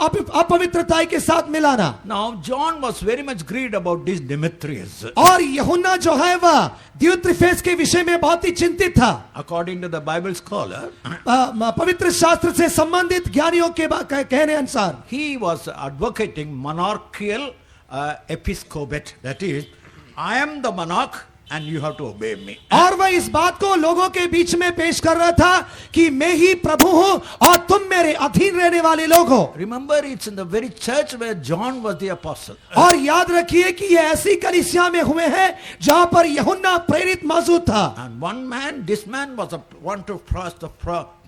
अपवित्रताई के साथ मिलाना Now, John was very much grieved about this Demetrius. और यूहन्ना जो है वह दियुत्रिफेस के विषय में बहुत ही चिंतित था According to the Bible scholar, पवित्र शास्त्र से संबंधित ज्ञानियों के कहने अनुसार he was advocating monarchical episcopate. That is, I am the monarch and you have to obey me. और वह इस बात को लोगों के बीच में पेश कर रहा था कि मैं ही प्रभु हूं और तुम मेरे अधीन रहने वाले लोग हो Remember, it's in the very church where John was the apostle. और याद रखिए कि ये ऐसी कलीसिया में हुए हैं जहां पर यूहन्ना प्रेरित मौजूद था And this man was one to cross the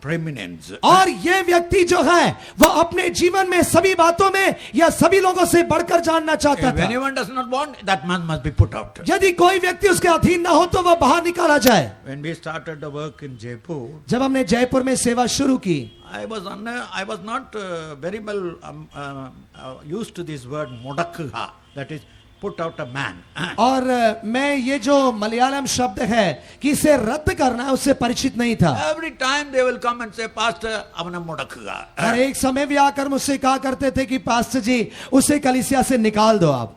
preeminence. और ये व्यक्ति जो है वह अपने जीवन में सभी बातों में या सभी लोगों से बढ़कर जानना चाहता If था anyone does not want, that man must be put out. यदि कोई व्यक्ति उसके अधीन ना हो तो वह बाहर निकाला जाए When we started the work in Jaipur, जब हमने जयपुर में सेवा शुरू की I was not very well used to this word modakha, that is, put out a man. और मैं ये जो मलयालम शब्द है कि इसे रद्द करना है उससे परिचित नहीं था Every time they will come and say, Pastor, avana modakha. हर एक समय भी आकर मुझसे कहा करते थे कि पास्टर जी उसे कलीसिया से निकाल दो आप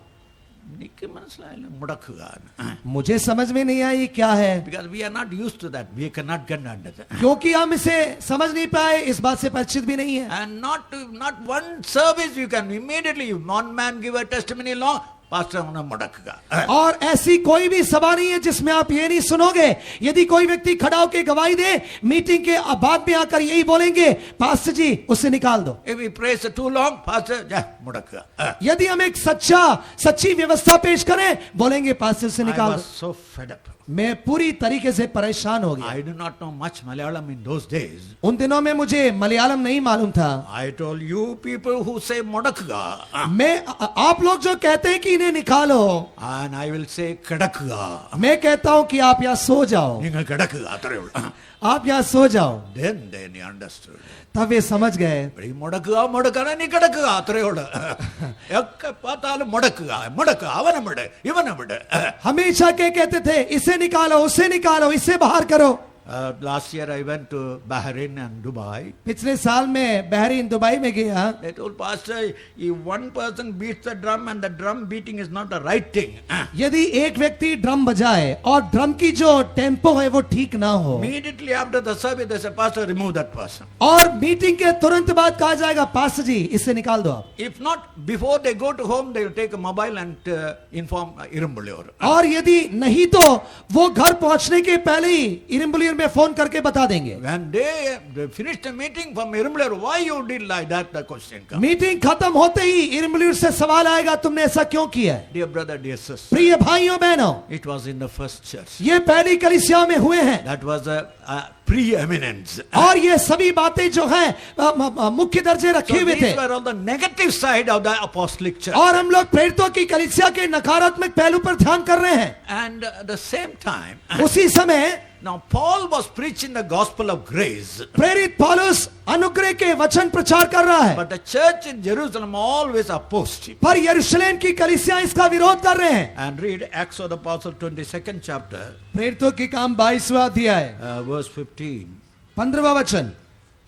मुझे समझ में नहीं आई क्या है Because we are not used to that. We cannot get under that. क्योंकि हम इसे समझ नहीं पाए इस बात से परिचित भी नहीं है And not one service you can immediately, one man give a testimony long, Pastor avana modakha. और ऐसी कोई भी सभा नहीं है जिसमें आप ये नहीं सुनोगे यदि कोई व्यक्ति खड़ा होकर गवाही दे मीटिंग के बाद में आकर यही बोलेंगे पास्टर जी उसे निकाल दो If he prays too long, Pastor, modakha. यदि हम एक सच्ची व्यवस्था पेश करें बोलेंगे पास्टर उसे I निकाल was दो so fed up. मैं पूरी तरीके से परेशान हो गया I do not know much Malayalam in those days. उन दिनों में मुझे मलयालम नहीं मालूम था I told you people who say modakha, मैं आप लोग जो कहते हैं कि इन्हें निकालो and I will say kadakha. मैं कहता हूं कि आप यहाँ सो जाओ Ningal kadakha. आप यहाँ सो जाओ Then they understood. तब वे समझ गए modakha ni kadakha atrayoda. Ekka paatalu modakha avana mode ivana mode. हमेशा के कहते थे इसे निकालो उसे निकालो इसे बाहर करो Last year I went to Bahrain and Dubai. पिछले साल में बहरीन दुबई में गया They told Pastor, if one person beats the drum and the drum beating is not the right thing, यदि एक व्यक्ति ड्रम बजाए और ड्रम की जो टेम्पो है वो ठीक ना हो immediately after the service they say, Pastor, remove that person. और मीटिंग के तुरंत बाद कहा जाएगा पास्टर जी इसे निकाल दो आप If not, before they go to home, they will take a mobile and inform Irumbulur. और यदि नहीं तो वो घर पहुंचने के पहले ही इरम्बुलियर में फोन करके बता देंगे When they finished the meeting from Irumbulur, why you did like that, the question comes. Meeting खत्म होते ही इरम्बुलियर से सवाल आएगा तुमने ऐसा क्यों किया है Dear brother, dear sister, प्रिय भाइयों बहनों it was in the first church. ये पहली कलीसिया में हुए हैं That was a preeminence. और ये सभी बातें जो हैं मुख्य दर्जे रखे So हुए थे these were on the negative side of the apostolic church. और हम लोग प्रेरितों की कलीसिया के नकारात्मक पहलू पर ध्यान कर रहे हैं And at the same time, उसी समय Now Paul was preaching the gospel of grace, प्रेरित पौलुस अनुग्रह के वचन प्रचार कर रहा है, but the church in Jerusalem always opposed him. पर यरूशलेम की कलीसियां इसका विरोध कर रहे हैं। And read Acts of the Apostle 22nd chapter, प्रेरितों की काम 22वां अध्याय verse 15. 15वां वचन।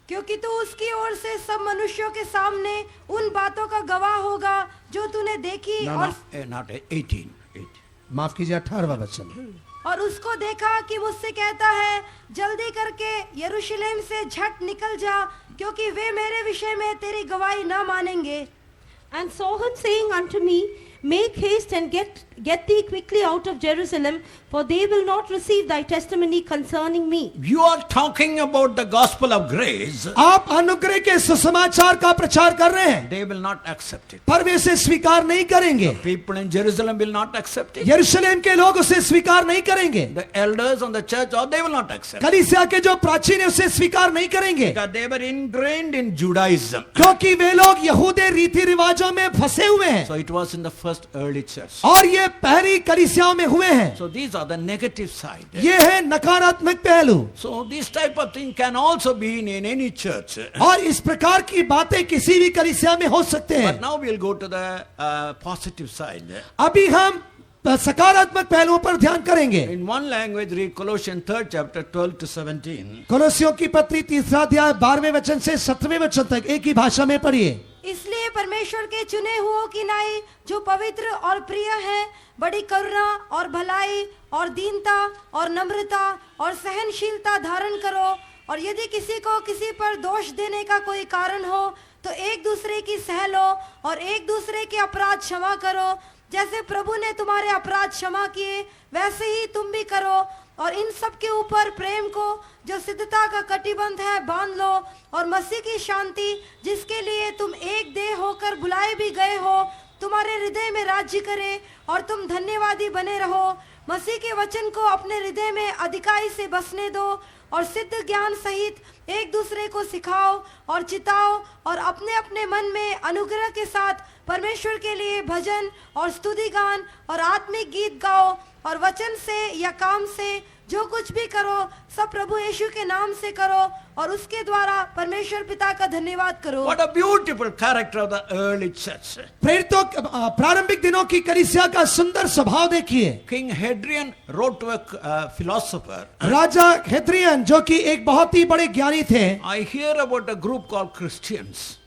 क्योंकि तू उसकी ओर से सब मनुष्यों के सामने उन बातों का गवाह होगा जो तूने देखी No, और no, not 18. 18. माफ कीजिए 18वां वचन। और उसको देखा कि मुझसे कहता है जल्दी करके यरूशलेम से झट निकल जा, क्योंकि वे मेरे विषय में तेरी गवाही न मानेंगे। And saw him saying unto me, Make haste and get thee quickly out of Jerusalem, for they will not receive thy testimony concerning me. You are talking about the gospel of grace. आप अनुग्रह के सुसमाचार का प्रचार कर रहे हैं, They will not accept it. पर वे इसे स्वीकार नहीं करेंगे। People in Jerusalem will not accept it. यरूशलेम के लोग उसे स्वीकार नहीं करेंगे। The elders on the church, or they will not accept it. कलीसिया के जो प्राचीन है उसे स्वीकार नहीं करेंगे, Because they were ingrained in Judaism. क्योंकि वे लोग यहूदी रीति रिवाजों में फंसे हुए हैं, So it was in the first early church. और ये पहली कलीसियाओं में हुए हैं। So these are the negative side. ये है नकारात्मक पहलू, So this type of thing can also be in any church. और इस प्रकार की बातें किसी भी कलीसिया में हो सकते हैं। But now we'll go to the positive side. अभी हम सकारात्मक पहलुओं पर ध्यान करेंगे। In one language, read Colossians 3rd chapter 12 to 17. कोलोसियों की पत्री 3रा अध्याय 12वें वचन से 7वें वचन तक एक ही भाषा में पढ़िए। इसलिए परमेश्वर के चुने हुओं की नाई जो पवित्र और प्रिय है, बड़ी करुणा और भलाई और दीनता और नम्रता और सहनशीलता धारण करो, और यदि किसी को किसी पर दोष देने का कोई कारण हो तो एक दूसरे की सह लो और एक दूसरे के अपराध क्षमा करो। जैसे प्रभु ने तुम्हारे अपराध क्षमा किए वैसे ही तुम भी करो, और इन सब के ऊपर प्रेम को जो सिद्धता का कटिबंध है बांध लो, और मसीह की शांति जिसके लिए तुम एक देह होकर बुलाए भी गए हो तुम्हारे हृदय में राज्य करे, और तुम धन्यवादी बने रहो। मसीह के वचन को अपने हृदय में अधिकाई से बसने दो, और सिद्ध ज्ञान सहित एक दूसरे को सिखाओ और चिताओ, और अपने अपने मन में अनुग्रह के साथ परमेश्वर के लिए भजन और स्तुति गान और आत्मिक गीत गाओ, और वचन से या काम से जो कुछ भी करो सब प्रभु यीशु के नाम से करो, और उसके द्वारा परमेश्वर पिता का धन्यवाद करो। What a beautiful character of the early church. प्रेरितों प्रारंभिक दिनों की कलीसिया का सुंदर स्वभाव देखिए। King Hadrian wrote to a philosopher, राजा हेद्रियन जो कि एक बहुत ही बड़े ज्ञानी थे, I hear about a group called Christians.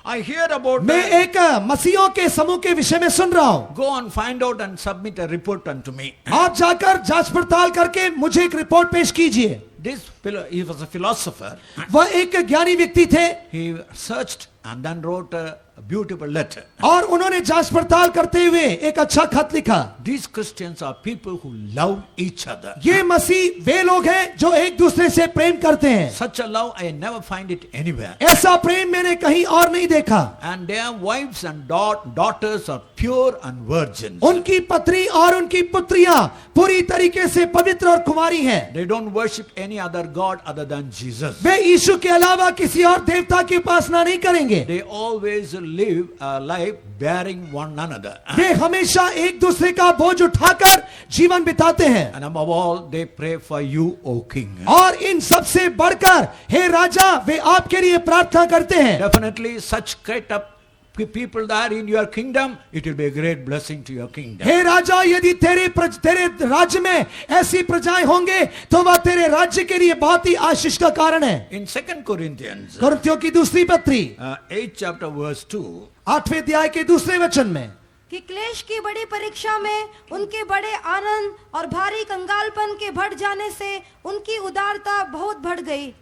I hear about मैं एक मसीहों के समूह के विषय में सुन रहा हूँ। Go and find out and submit a report unto me. आप जाकर जांच पड़ताल करके मुझे एक रिपोर्ट पेश कीजिए। He was a philosopher. वह एक ज्ञानी व्यक्ति थे, He searched and then wrote a beautiful letter. और उन्होंने जांच पड़ताल करते हुए एक अच्छा खत लिखा। These Christians are people who love each other. ये मसीह वे लोग हैं जो एक दूसरे से प्रेम करते हैं। Such a love I never find it anywhere. ऐसा प्रेम मैंने कहीं और नहीं देखा। And their wives and daughters are pure and virgins. उनकी पत्नी और उनकी पुत्रियां पूरी तरीके से पवित्र और कुमारी हैं। They don't worship any other god other than Jesus. वे यीशु के अलावा किसी और देवता की उपासना नहीं करेंगे। They always live a life bearing one another. वे हमेशा एक दूसरे का बोझ उठाकर जीवन बिताते हैं। And above all, they pray for you, O King. और इन सबसे बढ़कर हे राजा वे आपके लिए प्रार्थना करते हैं। Definitely such great up people that are in your kingdom, it will be a great blessing to your kingdom. हे राजा यदि तेरे राज्य में ऐसी प्रजाएं होंगे तो वह तेरे राज्य के लिए बहुत ही आशीष का कारण है। In 2 Corinthians, कुरिन्थियों की दूसरी पत्री 8th chapter verse 2, 8वें अध्याय के दूसरे वचन में कि क्लेश की बड़ी परीक्षा में उनके बड़े आनंद और भारी कंगालपन के बढ़ जाने से उनकी उदारता बहुत बढ़ गई।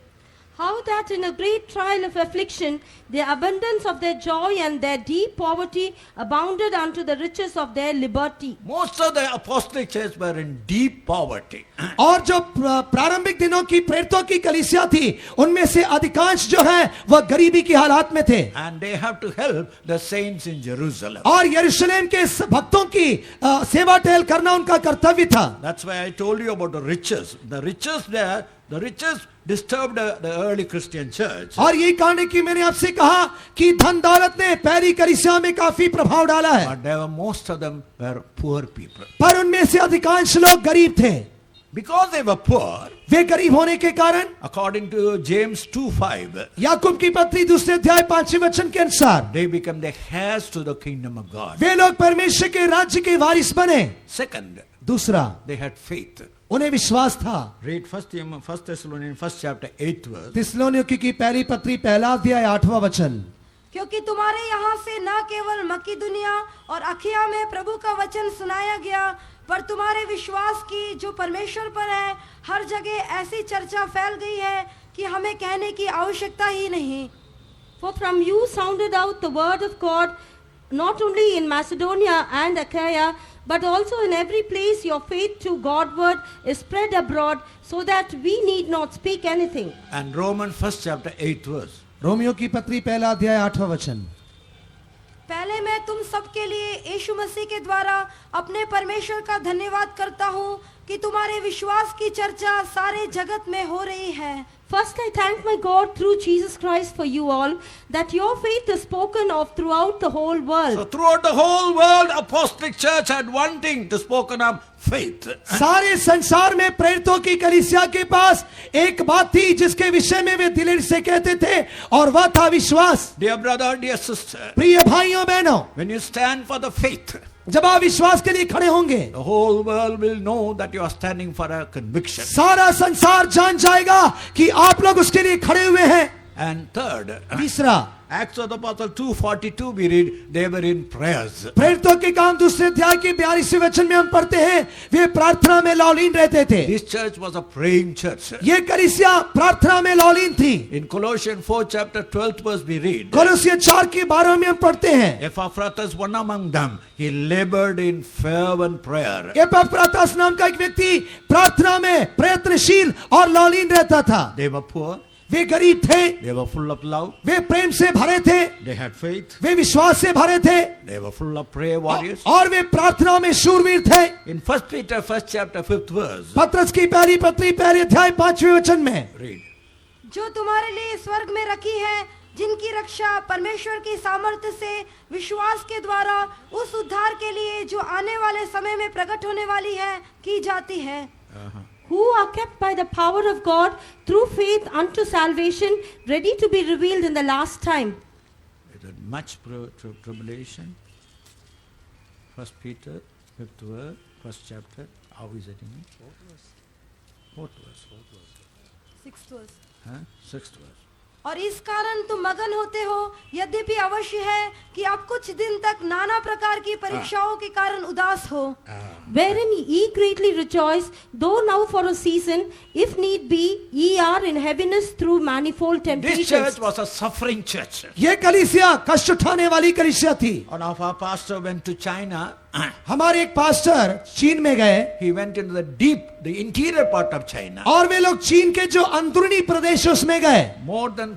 How that in a great trial of affliction, the abundance of their joy and their deep poverty abounded unto the riches of their liberty. most of the apostolic church were in deep poverty. और जो प्रारंभिक दिनों की प्रेरितों की कलीसिया थी उनमें से अधिकांश जो है वह गरीबी की हालात में थे। And they have to help the saints in Jerusalem. और यरूशलेम के भक्तों की सेवा टहल करना उनका कर्तव्य था। That's why I told you about the riches. The riches disturbed the early Christian church. और यही कारण है कि मैंने आपसे कहा कि धन दौलत ने पहली कलीसिया में काफी प्रभाव डाला है, But most of them were poor people. पर उनमें से अधिकांश लोग गरीब थे। Because they were poor, वे गरीब होने के कारण, according to James 2:5, याकूब की पत्री दूसरे अध्याय 5वें वचन के अनुसार they become the heirs to the kingdom of God. वे लोग परमेश्वर के राज्य के वारिस बने। Second, दूसरा, they had faith. उन्हें विश्वास था। Read 1 Thessalonians 1st chapter 8th verse. थिस्सलुनीकियों की पहली पत्री पहला अध्याय 8वां वचन। क्योंकि तुम्हारे यहाँ से न केवल मकिदुनिया और अखिया में प्रभु का वचन सुनाया गया, पर तुम्हारे विश्वास की जो परमेश्वर पर है, हर जगह ऐसी चर्चा फैल गई है कि हमें कहने की आवश्यकता ही नहीं। For from you sounded out the word of God, not only in Macedonia and Achaia, but also in every place your faith to Godward is spread abroad, so that we need not speak anything. And Romans 1st chapter 8th verse. Romeo की पत्री पहला अध्याय 8वां वचन। पहले मैं तुम सबके लिए यीशु मसीह के द्वारा अपने परमेश्वर का धन्यवाद करता हूँ कि तुम्हारे विश्वास की चर्चा सारे जगत में हो रही है। First, I thank my God through Jesus Christ for you all, that your faith is spoken of throughout the whole world. So throughout the whole world, Apostolic Church had one thing to spoken of, faith. सारे संसार में प्रेरितों की कलीसिया के पास एक बात थी जिसके विषय में वे दिलेर से कहते थे, और वह था विश्वास। Dear brother, dear sister, प्रिय भाइयों बहनों, when you stand for the faith, जब आप विश्वास के लिए खड़े होंगे, the whole world will know that you are standing for a conviction. सारा संसार जान जाएगा कि आप लोग उसके लिए खड़े हुए हैं। And third, तीसरा, Acts of the Apostle 2:42 we read, they were in prayers. प्रेरितों के काम दूसरे अध्याय के 42वें वचन में हम पढ़ते हैं, वे प्रार्थना में लौलीन रहते थे। This church was a praying church. ये कलीसिया प्रार्थना में लौलीन थी। In Colossians 4 chapter 12th verse we read, कोलोसिया 4 के 12 में हम पढ़ते हैं, Epaphroditus, one among them, he labored in fervent prayer. एपफ्रातस नाम का एक व्यक्ति प्रार्थना में प्रयत्नशील और लौलीन रहता था। They were poor, वे गरीब थे, they were full of love, वे प्रेम से भरे थे, they had faith, वे विश्वास से भरे थे, they were full of prayer warriors. और वे प्रार्थना में शूरवीर थे। In 1 Peter 1st chapter 5th verse, पत्रस की पहली पत्री पहले अध्याय 5वें वचन में, read, जो तुम्हारे लिए स्वर्ग में रखी है, जिनकी रक्षा परमेश्वर की सामर्थ्य से विश्वास के द्वारा उस उद्धार के लिए जो आने वाले समय में प्रकट होने वाली है की जाती है। Who are kept by the power of God through faith unto salvation, ready to be revealed in the last time. It was much tribulation. 1 Peter 5th verse, 1st chapter, how is it in it? 4th verse. 6th verse। Huh? 6th verse. और इस कारण तुम मगन होते हो, यद्यपि अवश्य है कि अब कुछ दिन तक नाना प्रकार की परीक्षाओं के कारण उदास हो, Wherein ye greatly rejoice, though now for a season, if need be, ye are in heaviness through manifold This temptations. church was a suffering church. ये कलीसिया कष्ट उठाने वाली कलीसिया थी। One of our pastor went to China. हमारे एक pastor चीन में गए, He went into the interior part of China. और वे लोग चीन के जो अंदरूनी प्रदेश उसमें गए। More than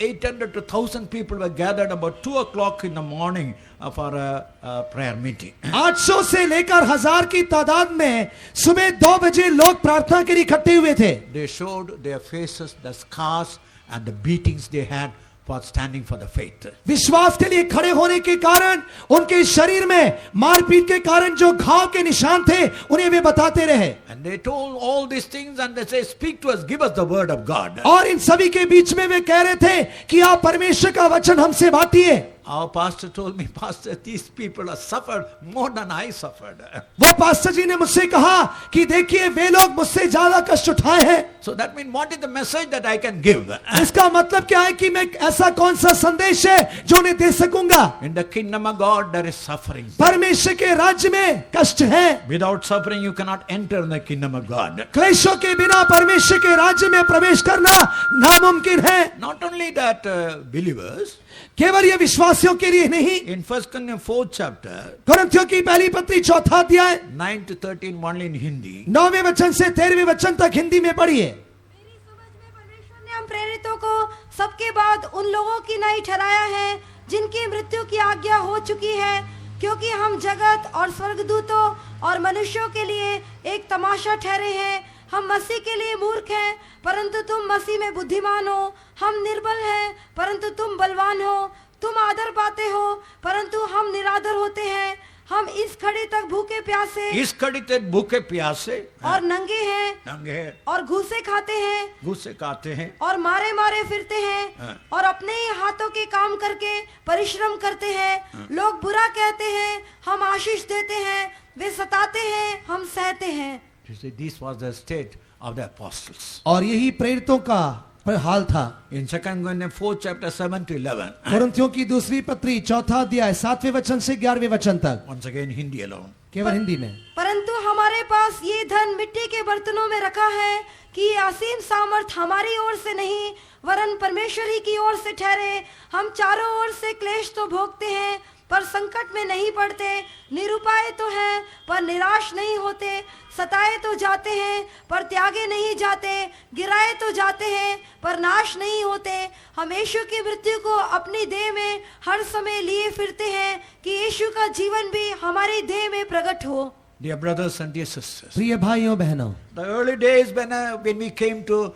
800 to 1,000 people were gathered about 2 o'clock in the morning for a prayer meeting. 800 से लेकर 1000 की तादाद में सुबह 2 बजे लोग प्रार्थना के लिए इकट्ठे हुए थे। They showed their faces, the scars and the beatings they had for standing for the faith. विश्वास के लिए खड़े होने के कारण उनके शरीर में मारपीट के कारण जो घाव के निशान थे उन्हें वे बताते रहे। And they told all these things and they say, speak to us, give us the word of God. और इन सभी के बीच में वे कह रहे थे कि आप परमेश्वर का वचन हमसे बांटिए। Our pastor told me, Pastor, these people have suffered more than I suffered. वो पास्टर जी ने मुझसे कहा कि देखिए वे लोग मुझसे ज्यादा कष्ट उठाए हैं। So that means what is the message that I can give? इसका मतलब क्या है कि मैं ऐसा कौन सा संदेश है जो उन्हें दे सकूंगा। In the kingdom of God there is suffering. परमेश्वर के राज्य में कष्ट है। Without suffering you cannot enter in the kingdom of God. क्लेशों के बिना परमेश्वर के राज्य में प्रवेश करना नामुमकिन है। Not only that, believers, केवल ये विश्वासियों के लिए नहीं, in 1 Corinthians 4th chapter, कुरिन्थियों की पहली पत्री 4था अध्याय 9 to 13 only in Hindi, 9वें वचन से 13वें वचन तक हिंदी में पढ़िए। मेरी समझ में परमेश्वर ने हम प्रेरितों को सबके बाद उन लोगों की नहीं ठहराया है जिनकी मृत्यु की आज्ञा हो चुकी है, क्योंकि हम जगत और स्वर्गदूतों और मनुष्यों के लिए एक तमाशा ठहरे हैं। हम मसीह के लिए मूर्ख हैं, परंतु तुम मसीह में बुद्धिमान हो। हम निर्बल हैं, परंतु तुम बलवान हो। तुम आदर पाते हो, परंतु हम निरादर होते हैं। हम इस घड़ी तक भूखे प्यासे इस घड़ी तक भूखे प्यासे और नंगे हैं नंगे और घूसे खाते हैं घुसे खाते हैं और मारे मारे फिरते हैं हाँ। और अपने ही हाथों के काम करके परिश्रम करते हैं। लोग बुरा कहते हैं, हम आशीष देते हैं। वे सताते हैं, हम सहते हैं। You see, this was the state of the apostles. और यही प्रेरितों का हाल था। In 2 Corinthians 4 chapter 7 to 11. कुरिन्थियों की दूसरी पत्री 4 अध्याय 7वें वचन से 11वें वचन तक, Once again Hindi alone. केवल हिंदी में। परंतु हमारे पास ये धन मिट्टी के बर्तनों में रखा है कि ये असीम सामर्थ हमारी ओर से नहीं वरन परमेश्वर ही की ओर से ठहरे। हम चारों ओर से क्लेश तो भोगते हैं पर संकट में नहीं पड़ते, निरुपाय तो हैं पर निराश नहीं होते, सताए तो जाते हैं पर त्यागे नहीं जाते, गिराए तो जाते हैं पर नाश नहीं होते। हम यीशु की मृत्यु को अपनी देह में हर समय लिए फिरते हैं कि यीशु का जीवन भी हमारी देह में प्रकट हो। Dear brothers and dear sisters, प्रिय भाइयों बहनों, the early days when we came to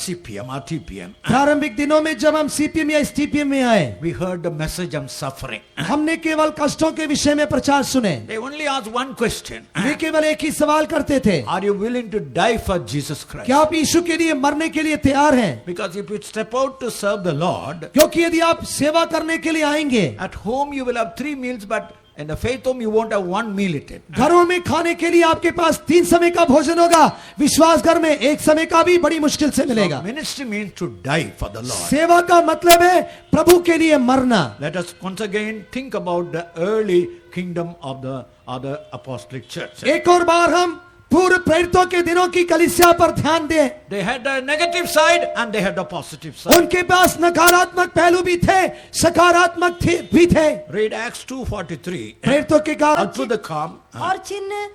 CPM or TPM, प्रारंभिक दिनों में जब हम सीपीएम या एसटीपीएम में आए, we heard the message on suffering. हमने केवल कष्टों के विषय में प्रचार सुने। They only asked one question. वे केवल एक ही सवाल करते थे, Are you willing to die for Jesus Christ? क्या आप यीशु के लिए मरने के लिए तैयार हैं? Because if you step out to serve the Lord, क्योंकि यदि आप सेवा करने के लिए आएंगे, at home you will have 3 meals, but in the faith home you won't have 1 meal eaten. घरों में खाने के लिए आपके पास 3 समय का भोजन होगा, विश्वास घर में 1 समय का भी बड़ी मुश्किल से मिलेगा। Ministry means to die for the Lord. सेवा का मतलब है प्रभु के लिए मरना। Let us once again think about the early kingdom of the other apostolic church. एक और बार हम पूर्व प्रेरितों के दिनों की कलीसिया पर ध्यान दें। They had the negative side and they had the positive side. उनके पास नकारात्मक पहलू भी थे, सकारात्मक भी थे। Read Acts 2:43. प्रेरितों के All कारण through the calm. और चिन्ह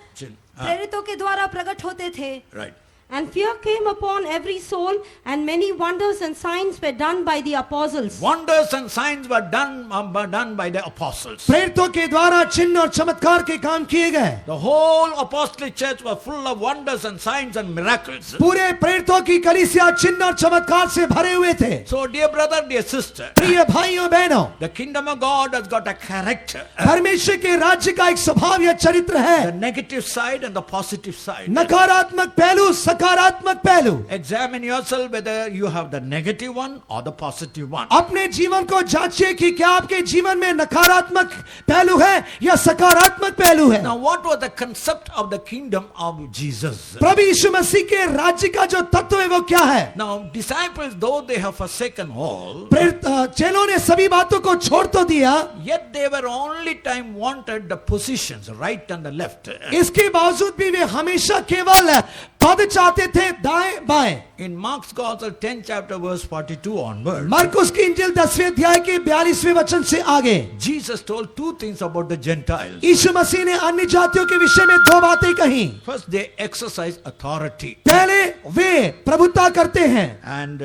प्रेरितों के द्वारा प्रकट होते थे। Right. And fear came upon every soul, and many wonders and signs were done by the apostles. Wonders and signs were done by the apostles. प्रेरितों के द्वारा चिन्ह और चमत्कार के काम किए गए। The whole apostolic church was full of wonders and signs and miracles. पूरे प्रेरितों की कलीसिया चिन्ह और चमत्कार से भरे हुए थे। So dear brother, dear sister, प्रिय भाइयों बहनों, the kingdom of God has got a character. परमेश्वर के राज्य का एक स्वभाव या चरित्र The है, negative side and the positive side. नकारात्मक पहलू, सकारात्मक पहलू। Examine yourself whether you have the negative one or the positive one. अपने जीवन को जांचिए कि क्या आपके जीवन में नकारात्मक पहलू है या सकारात्मक पहलू है। Now what was the concept of the kingdom of Jesus? प्रभु यीशु मसीह के राज्य का जो तत्व है वो क्या है? Now disciples, though they have forsaken all, चेलों ने सभी बातों को छोड़ तो दिया, yet they were only time wanted the positions, right and the left. इसके बावजूद भी वे हमेशा केवल पद चाहते थे, दाएं बाएं। In Mark's Gospel 10 chapter verse 42 onward, मरकुस की इंजील 10वें अध्याय के 42वें वचन से आगे Jesus told 2 things about the Gentiles. यीशु मसीह ने अन्य जातियों के विषय में 2 बातें कही। First, they exercise authority. पहले वे प्रभुता करते हैं And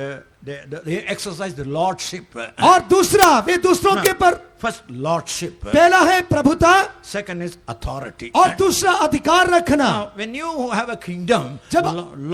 they exercise the lordship. और दूसरा वे दूसरों के पर, First, lordship. पहला है प्रभुता Second is authority. और दूसरा अधिकार रखना। Now, when you have a kingdom,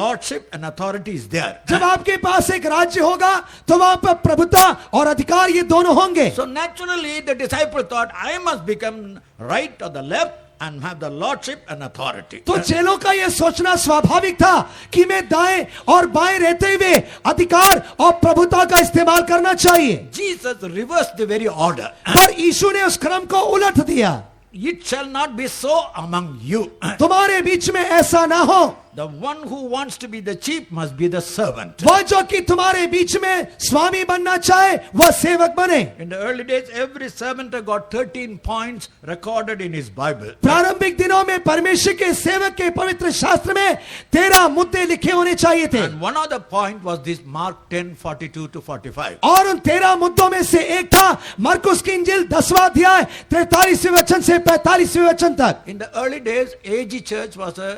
lordship and authority is there. जब आपके पास एक राज्य होगा तो वहां पर प्रभुता और अधिकार ये दोनों होंगे। So naturally, the disciple thought, I must become right or the left and have the lordship and authority. तो चेलों का यह सोचना स्वाभाविक था कि मैं दाएं और बाएं रहते हुए अधिकार और प्रभुता का इस्तेमाल करना चाहिए। Jesus reversed the very order. पर यीशु ने उस क्रम को उलट दिया। It shall not be so among you. तुम्हारे बीच में ऐसा ना हो। The one who wants to be the chief must be the servant. वह जो कि तुम्हारे बीच में स्वामी बनना चाहे वह सेवक बने। In the early days, every servant got 13 points recorded in his Bible. प्रारंभिक दिनों में परमेश्वर के सेवक के पवित्र शास्त्र में 13 मुद्दे लिखे होने चाहिए थे। And one of the point was this Mark 10:42 to 45. और उन 13 मुद्दों में से एक था मरकुस की इंजील 10वां अध्याय 43वें वचन से 45वें वचन तक। In the early days, AG Church was a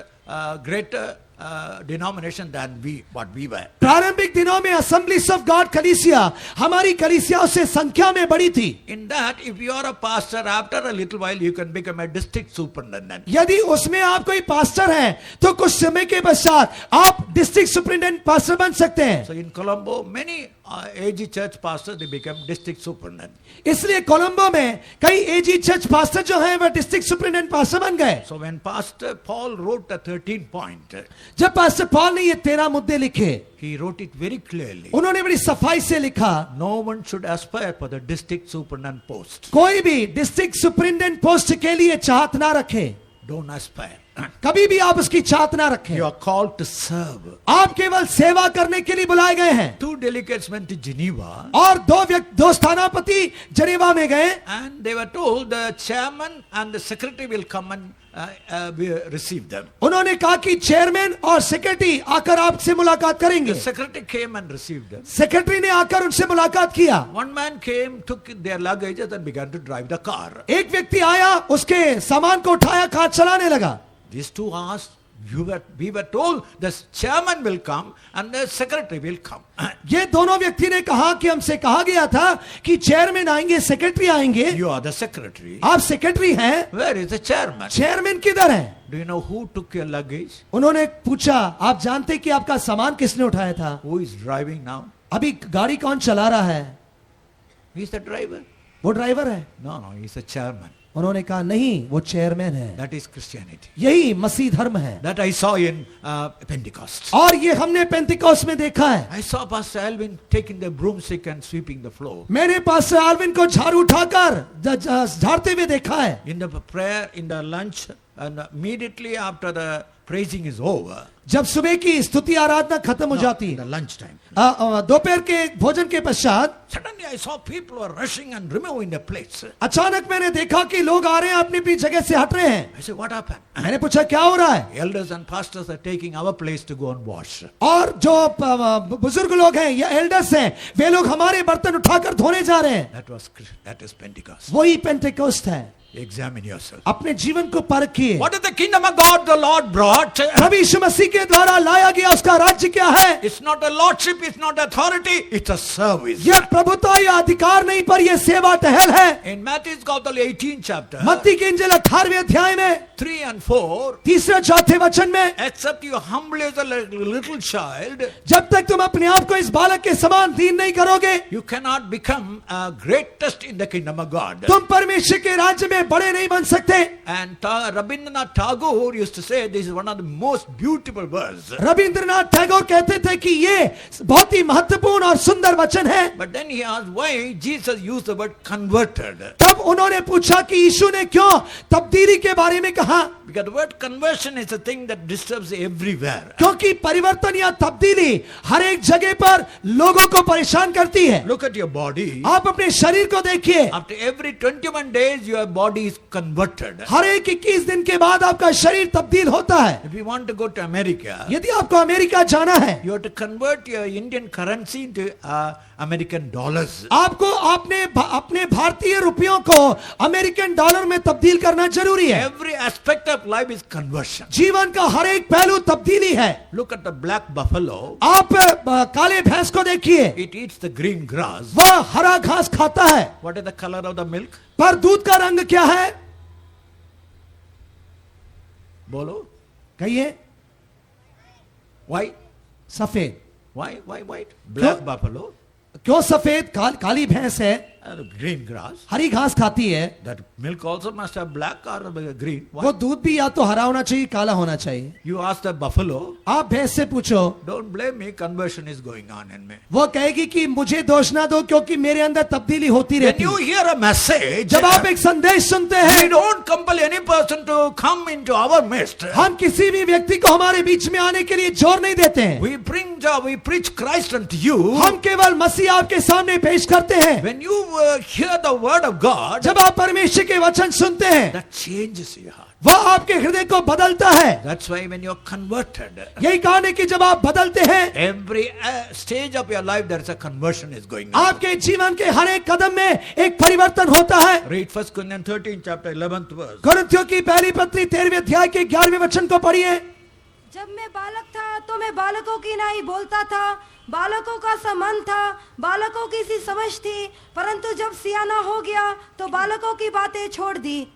greater denomination than what we were. प्रारंभिक दिनों में असेंबलीज ऑफ गॉड कलीसिया हमारी कलीसियाओं से संख्या में बड़ी थी। In that, if you are a pastor, after a little while you can become a district superintendent. यदि उसमें आप कोई पास्टर हैं तो कुछ समय के पश्चात आप डिस्ट्रिक्ट सुपरिटेंडेंट पास्टर बन सकते हैं। So in Colombo, many AG church pastors, they become district superintendent. इसलिए कोलंबो में कई एजी चर्च पास्टर जो हैं वह डिस्ट्रिक्ट सुपरिटेंडेंट पास्टर बन गए। So when Pastor Paul wrote the 13 point, जब पास्टर पॉल ने ये 13 मुद्दे लिखे, he wrote it very clearly. उन्होंने बड़ी सफाई से लिखा, No one should aspire for the district superintendent post. कोई भी डिस्ट्रिक्ट सुपरिटेंडेंट पोस्ट के लिए चाहत ना रखे। Don't aspire. कभी भी आप उसकी चाहत ना रखें। You are called to serve. आप केवल सेवा करने के लिए बुलाए गए हैं। 2 delegates went to Geneva, और दो स्थानापति जनेवा में गए, and they were told the chairman and the secretary will come and receive them. उन्होंने कहा कि चेयरमैन और सेक्रेटरी आकर आपसे मुलाकात The करेंगे। secretary came and received them. Secretary ने आकर उनसे मुलाकात किया। One man came, took their luggages and began to drive the car. एक व्यक्ति आया, उसके सामान को उठाया, कार चलाने लगा। These two asked, we were told the chairman will come and the secretary will come. ये दोनों व्यक्ति ने कहा कि हमसे कहा गया था कि चेयरमैन आएंगे, सेक्रेटरी आएंगे। You are the secretary. आप सेक्रेटरी हैं, Where is the chairman? Chairman किधर है? Do you know who took your luggage? उन्होंने पूछा, आप जानते कि आपका सामान किसने उठाया था? Who is driving now? अभी गाड़ी कौन चला रहा है? He is the driver. वो ड्राइवर है। No, he is the chairman. उन्होंने कहा नहीं, वो चेयरमैन है। That is Christianity. यही मसीह धर्म है। That I saw in Pentecost. और ये हमने पेंटिकोस्ट में देखा है। I saw Pastor Alvin taking the broomstick and sweeping the floor. मैंने पास्टर आल्विन को झाड़ू उठाकर झाड़ते हुए देखा है। In the prayer, in the lunch, and immediately after the praising is over, जब सुबह की स्तुति आराधना खत्म हो जाती in the है, lunch time, दोपहर के भोजन के पश्चात suddenly I saw people were rushing and removing the plates. अचानक मैंने देखा कि लोग आ रहे हैं, अपनी अपनी जगह से हट रहे हैं। I said, what happened? मैंने पूछा क्या हो रहा है? Elders and pastors are taking our place to go and wash. और जो बुजुर्ग लोग हैं या एल्डर्स हैं, वे लोग हमारे बर्तन उठाकर धोने जा रहे हैं। That is Pentecost. वही पेंटेकोस्ट है। Examine yourself. अपने जीवन को परखिए। What is the kingdom of God the Lord brought? प्रभु यीशु मसीह के द्वारा लाया गया उसका राज्य क्या है? It's not a lordship, it's not authority, it's a service. यह प्रभुता या अधिकार नहीं, पर यह सेवा टहल है। In Matthew's Gospel 18 chapter, मत्ती के इंजील 18वें अध्याय में 3 and 4, 3 4 वचन में, except you humble as a little child, जब तक तुम अपने आप को इस बालक के समान दीन नहीं करोगे, you cannot become greatest in the kingdom of God. तुम परमेश्वर के राज्य में बड़े नहीं बन सकते। And Rabindranath Tagore used to say this is one of the most beautiful words. Rabindranath Tagore कहते थे कि ये बहुत ही महत्वपूर्ण और सुंदर वचन है। But then he asked why Jesus used the word converted. तब उन्होंने पूछा कि यीशु ने क्यों तब्दीली के बारे में कहा? Because the word conversion is a thing that disturbs everywhere. क्योंकि परिवर्तन या तब्दीली हर एक जगह पर लोगों को परेशान करती है। Look at your body. आप अपने शरीर को देखिए। After every 21 days your body is converted. हर एक 21 दिन के बाद आपका शरीर तब्दील होता है। If you want to go to America, यदि आपको अमेरिका जाना है, you have to convert your Indian currency into American dollars. आपको अपने भारतीय रुपयों को अमेरिकन डॉलर में तब्दील करना जरूरी है। Every aspect of life is conversion. जीवन का हर एक पहलू तब्दीली है। Look at the black buffalo. आप काले भैंस को देखिए, It eats the green grass. वह हरा घास खाता है, What is the color of the milk? पर दूध का रंग क्या है? Bolo? कहिए। White? सफेद। Why white? Black buffalo. क्यों सफेद? काली भैंस है, Green grass. हरी घास खाती है। That milk also must have black or green. वो Why? दूध भी या तो हरा होना चाहिए, काला होना चाहिए। You ask the buffalo, आप भैंस से पूछो, don't blame me, conversion is going on in me. वो कहेगी कि मुझे दोष ना दो क्योंकि मेरे अंदर तब्दीली होती When रहती you है। hear a message, जब आप एक संदेश सुनते we हैं, don't compel any person to come into our midst. हम किसी भी व्यक्ति को हमारे बीच में आने के लिए जोर नहीं देते हैं। We preach Christ unto you. हम केवल मसीह आपके सामने पेश करते हैं। When you hear the word of God, जब आप परमेश्वर के वचन सुनते हैं, that changes your heart. वह आपके हृदय को बदलता है। That's why when you're converted, यही कारण है कि जब आप बदलते हैं, every stage of your life there is a conversion is going on. आपके जीवन के हर एक कदम में एक परिवर्तन होता है। Read 1 Corinthians 13 chapter 11th verse. कुरिन्थियों की पहली पत्री 13वें अध्याय के 11वें वचन को पढ़िए। जब मैं बालक था तो मैं बालकों की नाई बोलता था, बालकों का सा मन था, बालकों की सी समझ थी, परंतु जब सियाना हो गया तो बालकों की बातें छोड़ दी।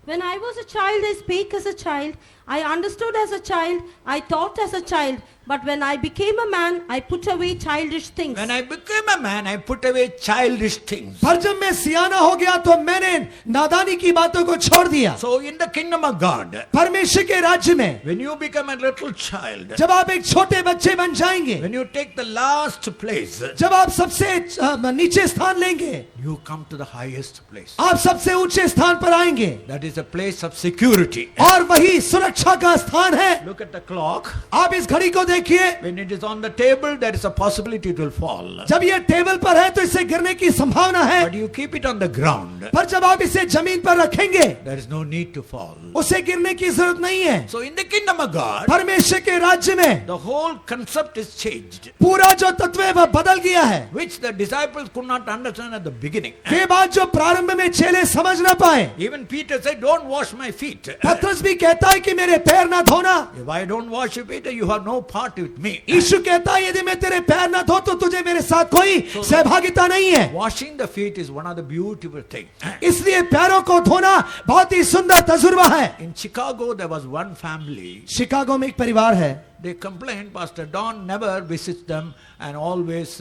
When I was a child, I spake as a child. I understood as a child, I thought as a child, but when I became a man, I put away childish things. When I became a man, I put away childish things. पर जब मैं सियाना हो गया तो मैंने नादानी की बातों को छोड़ दिया। So in the kingdom of God, परमेश्वर के राज्य में when you become a little child, जब आप एक छोटे बच्चे बन जाएंगे, when you take the last place, जब आप सबसे नीचे स्थान लेंगे, you come to the highest place. आप सबसे ऊंचे स्थान पर आएंगे, That is a place of security. और वही सुरक्षा का स्थान है। Look at the clock. आप इस घड़ी को देखिए, When it is on the table, there is a possibility it will fall. जब ये टेबल पर है तो इसे गिरने की संभावना है, But you keep it on the ground, पर जब आप इसे जमीन पर रखेंगे, there is no need to fall. उसे गिरने की जरूरत नहीं है। So in the kingdom of God, परमेश्वर के राज्य में the whole concept is changed, पूरा जो तत्व है वह बदल गया है। which the disciples could not understand at the beginning. के बाद जो प्रारंभ में चेले समझ न पाए, Even Peter said, don't wash my feet. पतरस भी कहता है कि मेरे पैर ना धोना। If I don't wash your feet, you have no part with me. यीशु कहता है यदि मैं तेरे पैर ना धो तो तुझे मेरे साथ कोई सहभागिता नहीं है। Washing the feet is one of the beautiful things. इसलिए पैरों को धोना बहुत ही सुंदर तजुर्बा है। In Chicago, there was one family. Chicago में एक परिवार है, They complained, Pastor Don never visits them and always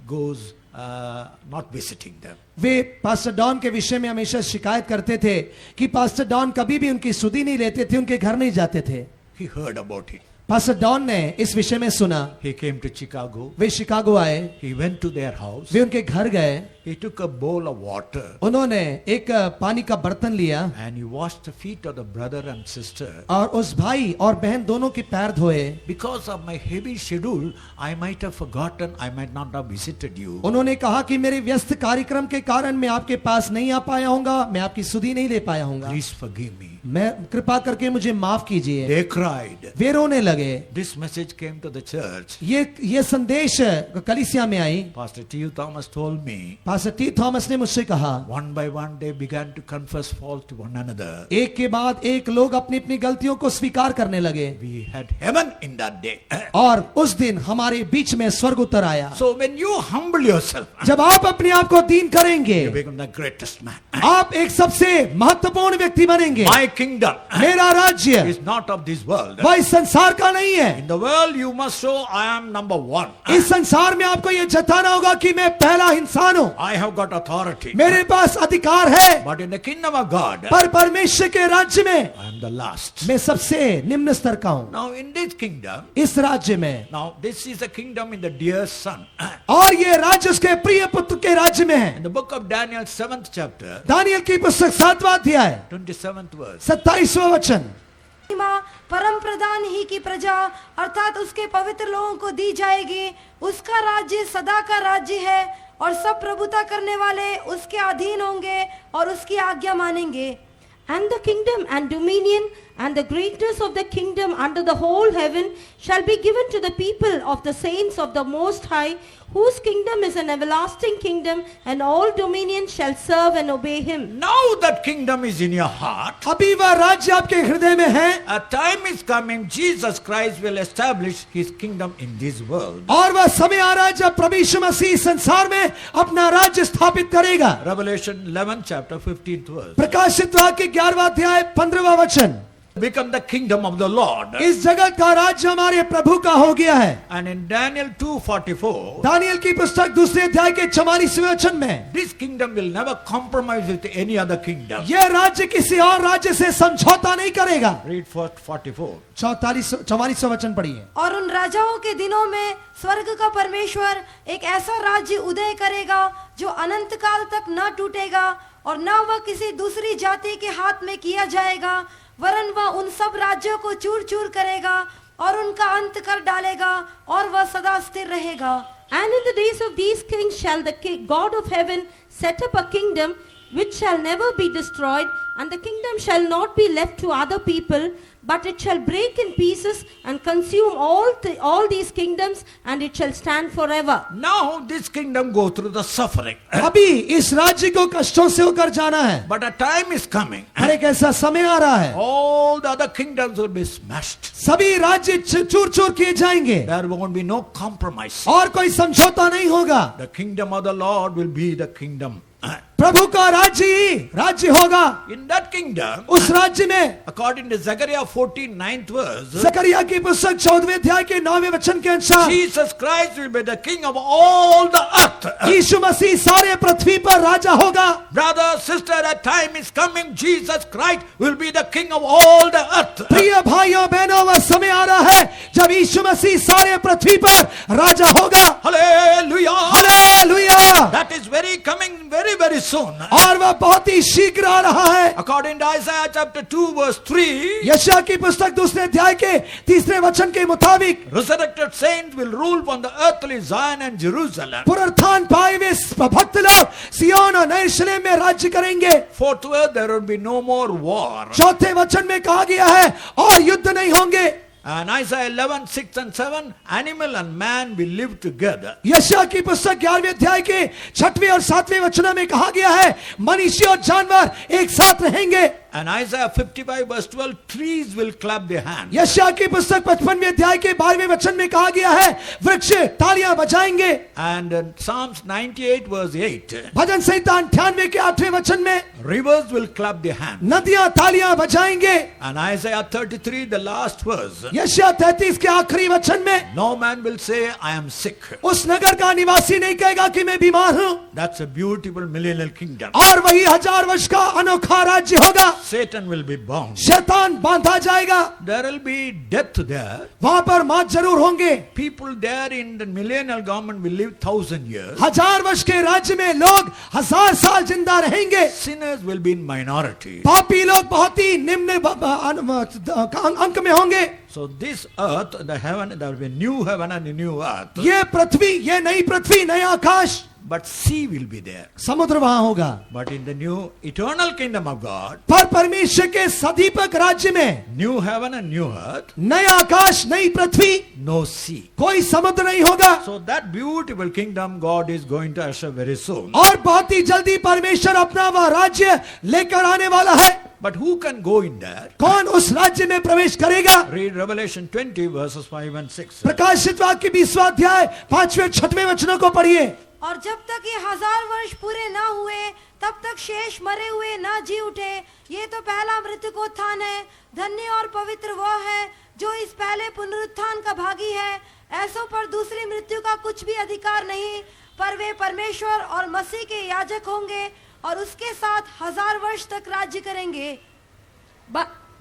goes not visiting them. वे पास्टर डॉन के विषय में हमेशा शिकायत करते थे कि पास्टर डॉन कभी भी उनकी सुधि नहीं लेते थे, उनके घर नहीं जाते थे। He heard about it. Pastor Don ने इस विषय में सुना, He came to Chicago. वे शिकागो आए, He went to their house. वे उनके घर गए, He took a bowl of water उन्होंने एक पानी का बर्तन लिया and he washed the feet of the brother and sister. और उस भाई और बहन दोनों के पैर धोए। Because of my heavy schedule, I might have forgotten, I might not have visited you. उन्होंने कहा कि मेरे व्यस्त कार्यक्रम के कारण मैं आपके पास नहीं आ पाया हूँगा, मैं आपकी सुधि नहीं ले पाया हूँगा, Please forgive me. मैं कृपा करके मुझे माफ कीजिए। They cried. वे रोने लगे। This message came to the church. ये संदेश कलीसिया में आई। Pastor T.U. Thomas told me, pastor T Thomas ने मुझसे कहा, one by one they began to confess fault to one another. एक के बाद एक लोग अपनी अपनी गलतियों को स्वीकार करने लगे We had heaven in that day. और उस दिन हमारे बीच में स्वर्ग उतर आया। So when you humble yourself, जब आप अपने आप को दीन करेंगे, you become the greatest man. आप एक सबसे महत्वपूर्ण व्यक्ति बनेंगे। My kingdom मेरा राज्य is not of this world. वह इस संसार का नहीं है। In the world you must show I am number one. इस संसार में आपको ये जताना होगा कि मैं पहला इंसान हूँ, I have got authority. मेरे पास अधिकार है। But in the kingdom of God, पर परमेश्वर के राज्य में I am the last. मैं सबसे निम्न स्तर का हूँ। Now in this kingdom, इस राज्य में, now this is a kingdom in the dear son. और ये राज्य उसके प्रिय पुत्र के राज्य में है। In the book of Daniel 7th chapter, Daniel की पुस्तक 7वां अध्याय 27th verse. 27वां वचन, परम प्रधान ही की प्रजा अर्थात उसके पवित्र लोगों को दी जाएगी। उसका राज्य सदा का राज्य है और सब प्रभुता करने वाले उसके अधीन होंगे और उसकी आज्ञा मानेंगे। And the kingdom and dominion and the greatness of the kingdom under the whole heaven shall be given to the people of the saints of the Most High, whose kingdom is an everlasting kingdom, and all dominion shall serve and obey him. Now that kingdom is in your heart. अभी वह राज्य आपके हृदय में है A time is coming, Jesus Christ will establish his kingdom in this world. और वह समय आ रहा है जब प्रभु यीशु मसीह संसार में अपना राज्य स्थापित करेगा। Revelation 11 chapter 15th verse. प्रकाशित वाक्य 11वां अध्याय 15वां वचन, Become the kingdom of the Lord. इस जगत का राज्य हमारे प्रभु का हो गया है। And in Daniel 2:44, दानियल की पुस्तक दूसरे अध्याय के 44वें वचन में, this kingdom will never compromise with any other kingdom. यह राज्य किसी और राज्य से समझौता नहीं करेगा। Read first 44. 44वां वचन पढ़िए। और उन राजाओं के दिनों में स्वर्ग का परमेश्वर एक ऐसा राज्य उदय करेगा जो अनंत काल तक न टूटेगा और न वह किसी दूसरी जाति के हाथ में किया जाएगा, वरन वह उन सब राज्यों को चूर चूर करेगा और उनका अंत कर डालेगा और वह सदा स्थिर रहेगा। And in the days of these kings shall the God of heaven set up a kingdom which shall never be destroyed, and the kingdom shall not be left to other people, but it shall break in pieces and consume all these kingdoms, and it shall stand forever. Now this kingdom go through the suffering. अभी इस राज्य को कष्टों से होकर जाना है, But a time is coming. हर एक ऐसा समय आ रहा है, All the other kingdoms will be smashed. सभी राज्य चूर चूर किए जाएंगे There won't be no compromise. और कोई समझौता नहीं होगा। The kingdom of the Lord will be the kingdom प्रभु का राज्य ही राज्य होगा। In that kingdom, उस राज्य में according to Zechariah 14, 9th verse, जकरिया की पुस्तक 14वें अध्याय के 9वें वचन के अनुसार Jesus Christ will be the king of all the earth. यीशु मसीह सारे पृथ्वी पर राजा होगा। Brother, sister, a time is coming. Jesus Christ will be the king of all the earth. प्रिय भाइयों बहनों, वह समय आ रहा है जब यीशु मसीह सारे पृथ्वी पर राजा होगा। Hallelujah. Hallelujah. That is very coming very soon. और वह बहुत ही शीघ्र आ रहा है। According to Isaiah chapter 2 verse 3, यशायाह की पुस्तक 2 अध्याय के 3 वचन के मुताबिक resurrected saints will rule from the earthly Zion and Jerusalem. पुनरुत्थान पाए हुए भक्त लोग सिय्योन और यरूशलेम में राज्य करेंगे। Fourth word, there will be no more war. चौथे वचन में कहा गया है और युद्ध नहीं होंगे। And Isaiah 11, 6 and 7, animal and man will live together. यशायाह की पुस्तक 11वें अध्याय के 6वें और 7वें वचनों में कहा गया है मनुष्य और जानवर एक साथ रहेंगे। And Isaiah 55 verse 12, trees will clap their hands. यशायाह की पुस्तक 55वें अध्याय के 12वें वचन में कहा गया है वृक्ष तालियां बजाएंगे। And Psalms 98 verse 8, भजन संहिता 98 के 8वें वचन में rivers will clap their hands. नदियां तालियां बजाएंगे। And Isaiah 33, the last verse, यशायाह 33 के आखिरी वचन में no man will say, I am sick. उस नगर का निवासी नहीं कहेगा कि मैं बीमार हूं। That's a beautiful millennial kingdom. और वही 1000 वर्ष का अनोखा राज्य होगा। Satan will be bound. शैतान बांधा जाएगा। There will be death there. वहां पर मौत जरूर होंगे। People there in the millennial government will live 1000 years. 1000 वर्ष के राज्य में लोग 1000 साल जिंदा रहेंगे। Sinners will be in minority. पापी लोग बहुत ही निम्न अंक में होंगे। So this earth, the heaven, there will be new heaven and a new earth. ये पृथ्वी, ये नई पृथ्वी, नया आकाश, But sea will be there. समुद्र वहां होगा। But in the new eternal kingdom of God, पर परमेश्वर के सदीपक राज्य में new heaven and new earth, नया आकाश, नई पृथ्वी, no sea. कोई समुद्र नहीं होगा। So that beautiful kingdom God is going to usher very soon. और बहुत ही जल्दी परमेश्वर अपना वह राज्य लेकर आने वाला है। But who can go in there? कौन उस राज्य में प्रवेश करेगा? Read Revelation 20 verses 5 and 6. प्रकाशित वाक्य 20वां अध्याय 5वें और 6वें वचनों को पढ़िए। और जब तक ये 1000 वर्ष पूरे ना हुए तब तक शेष मरे हुए ना जी उठे। ये तो पहला मृत्युकोत्थान है। धन्य और पवित्र वो है जो इस पहले पुनरुत्थान का भागी है। ऐसों पर दूसरी मृत्यु का कुछ भी अधिकार नहीं, पर वे परमेश्वर और मसीह के याजक होंगे और उसके साथ 1000 वर्ष तक राज्य करेंगे।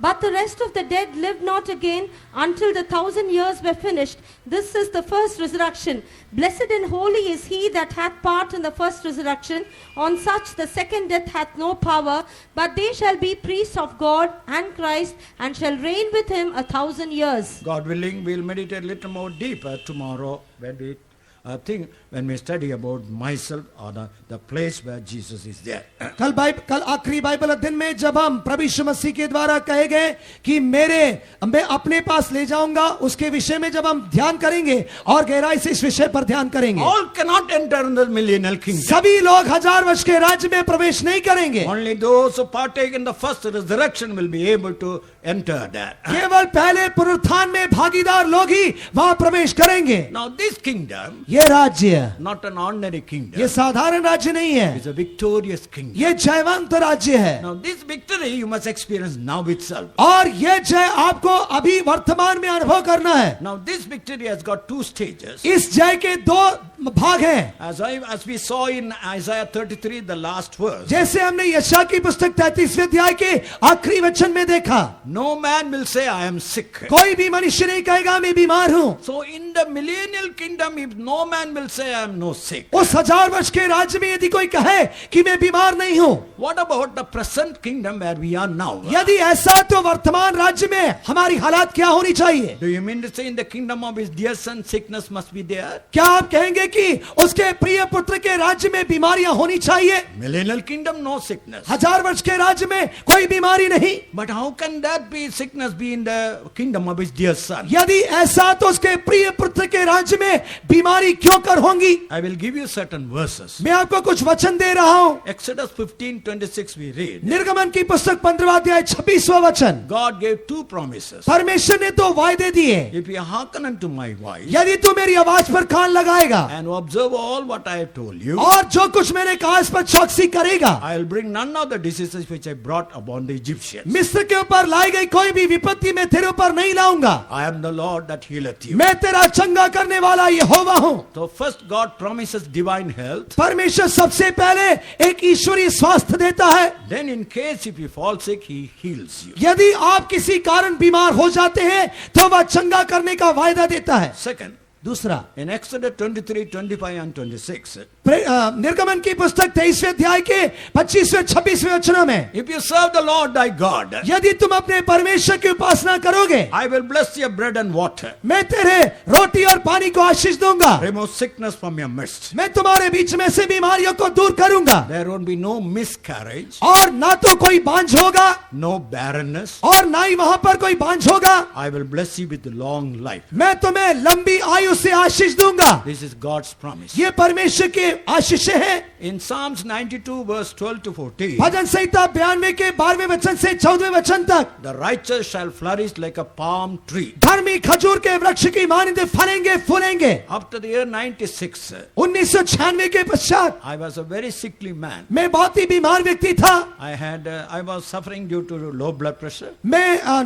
But the rest of the dead lived not again until the 1000 years were finished. This is the first resurrection. Blessed and holy is he that hath part in the first resurrection. On such the second death hath no power, but they shall be priests of God and Christ, and shall reign with him 1000 years. God willing, we'll meditate a little more deeper tomorrow when we study about myself or the place where Jesus is there. कल आखिरी Bible अध्ययन में जब हम प्रभु यीशु मसीह के द्वारा कहे गए कि मैं अपने पास ले जाऊंगा, उसके विषय में जब हम ध्यान करेंगे और गहराई से इस विषय पर ध्यान करेंगे। All cannot enter in the millennial kingdom. सभी लोग 1000 वर्ष के राज्य में प्रवेश नहीं करेंगे। Only those who partake in the first resurrection will be able to enter there. केवल पहले पुनरुत्थान में भागीदार लोग ही वहां प्रवेश करेंगे। Now this kingdom, ये राज्य, not an ordinary kingdom, ये साधारण राज्य नहीं है, is a victorious kingdom. ये जयवंत राज्य है। Now this victory you must experience now itself. और ये जय आपको अभी वर्तमान में अनुभव करना है। Now this victory has got two stages. इस जय के 2 भाग हैं। As we saw in Isaiah 33, the last verse. जैसे हमने यशायाह की पुस्तक 33वें अध्याय के आखिरी वचन में देखा, No man will say I am sick. कोई भी मनुष्य नहीं कहेगा मैं बीमार हूं। So in the millennial kingdom, if no man will say I am no sick. उस 1000 वर्ष के राज्य में यदि कोई कहे कि मैं बीमार नहीं हूं, What about the present kingdom where we are now? यदि ऐसा तो वर्तमान राज्य में हमारी हालात क्या होनी चाहिए? Do you mean to say in the kingdom of his dear son sickness must be there? क्या आप कहेंगे कि उसके प्रिय पुत्र के राज्य में बीमारियां होनी चाहिए? Millennial kingdom, no sickness. 1000 वर्ष के राज्य में कोई बीमारी नहीं। But how can that be sickness be in the kingdom of his dear son? यदि ऐसा तो उसके प्रिय पुत्र के राज्य में बीमारी क्यों कर होंगी? I will give you certain verses. मैं आपको कुछ वचन दे रहा हूं। Exodus 15:20 15:26 we read, निर्गमन की पुस्तक 15वां अध्याय 26वां वचन, God gave two promises. परमेश्वर ने दो वायदे दिए, If you hearken unto my voice यदि तू मेरी आवाज पर कान लगाएगा and observe all what I have told you, और जो कुछ मैंने कहा इस पर चौकसी करेगा, I will bring none of the diseases which I brought upon the Egyptians. मिस्र के ऊपर लाई गई कोई भी विपत्ति मैं तेरे ऊपर नहीं लाऊंगा, I am the Lord that healeth you. मैं तेरा चंगा करने वाला यहोवा हूँ। So first God promises divine health. परमेश्वर सबसे पहले एक ईश्वरीय स्वास्थ्य देता है, Then in case if you fall sick, he heals you. यदि आप किसी कारण बीमार हो जाते हैं तो वह चंगा करने का वायदा देता है। Second, दूसरा, in Exodus 23, 25 and 26, निर्गमन की पुस्तक 23वें अध्याय के 25वें 26वें वचनों में, if you serve the Lord thy God, यदि तुम अपने परमेश्वर की उपासना करोगे, I will bless your bread and water, मैं तेरे रोटी और पानी को आशीष दूंगा, remove sickness from your midst. मैं तुम्हारे बीच में से बीमारियों को दूर करूंगा, There won't be no miscarriage, और ना तो कोई बांझ होगा no barrenness. और ना ही वहां पर कोई बांझ होगा, I will bless you with long life. मैं तुम्हें लंबी आयु से आशीष दूंगा। This is God's promise. ये परमेश्वर के आशीष है। In Psalms 92 verse 12 to 14, भजन संहिता 92 के 12वें वचन से 14वें वचन तक, the righteous shall flourish like a palm tree. धर्मी खजूर के वृक्ष की मानिंद फलेंगे फूलेंगे। Up to the year 96, 1996 के पश्चात I was a very sickly man. मैं बहुत ही बीमार व्यक्ति था। I was suffering due to low blood pressure, मैं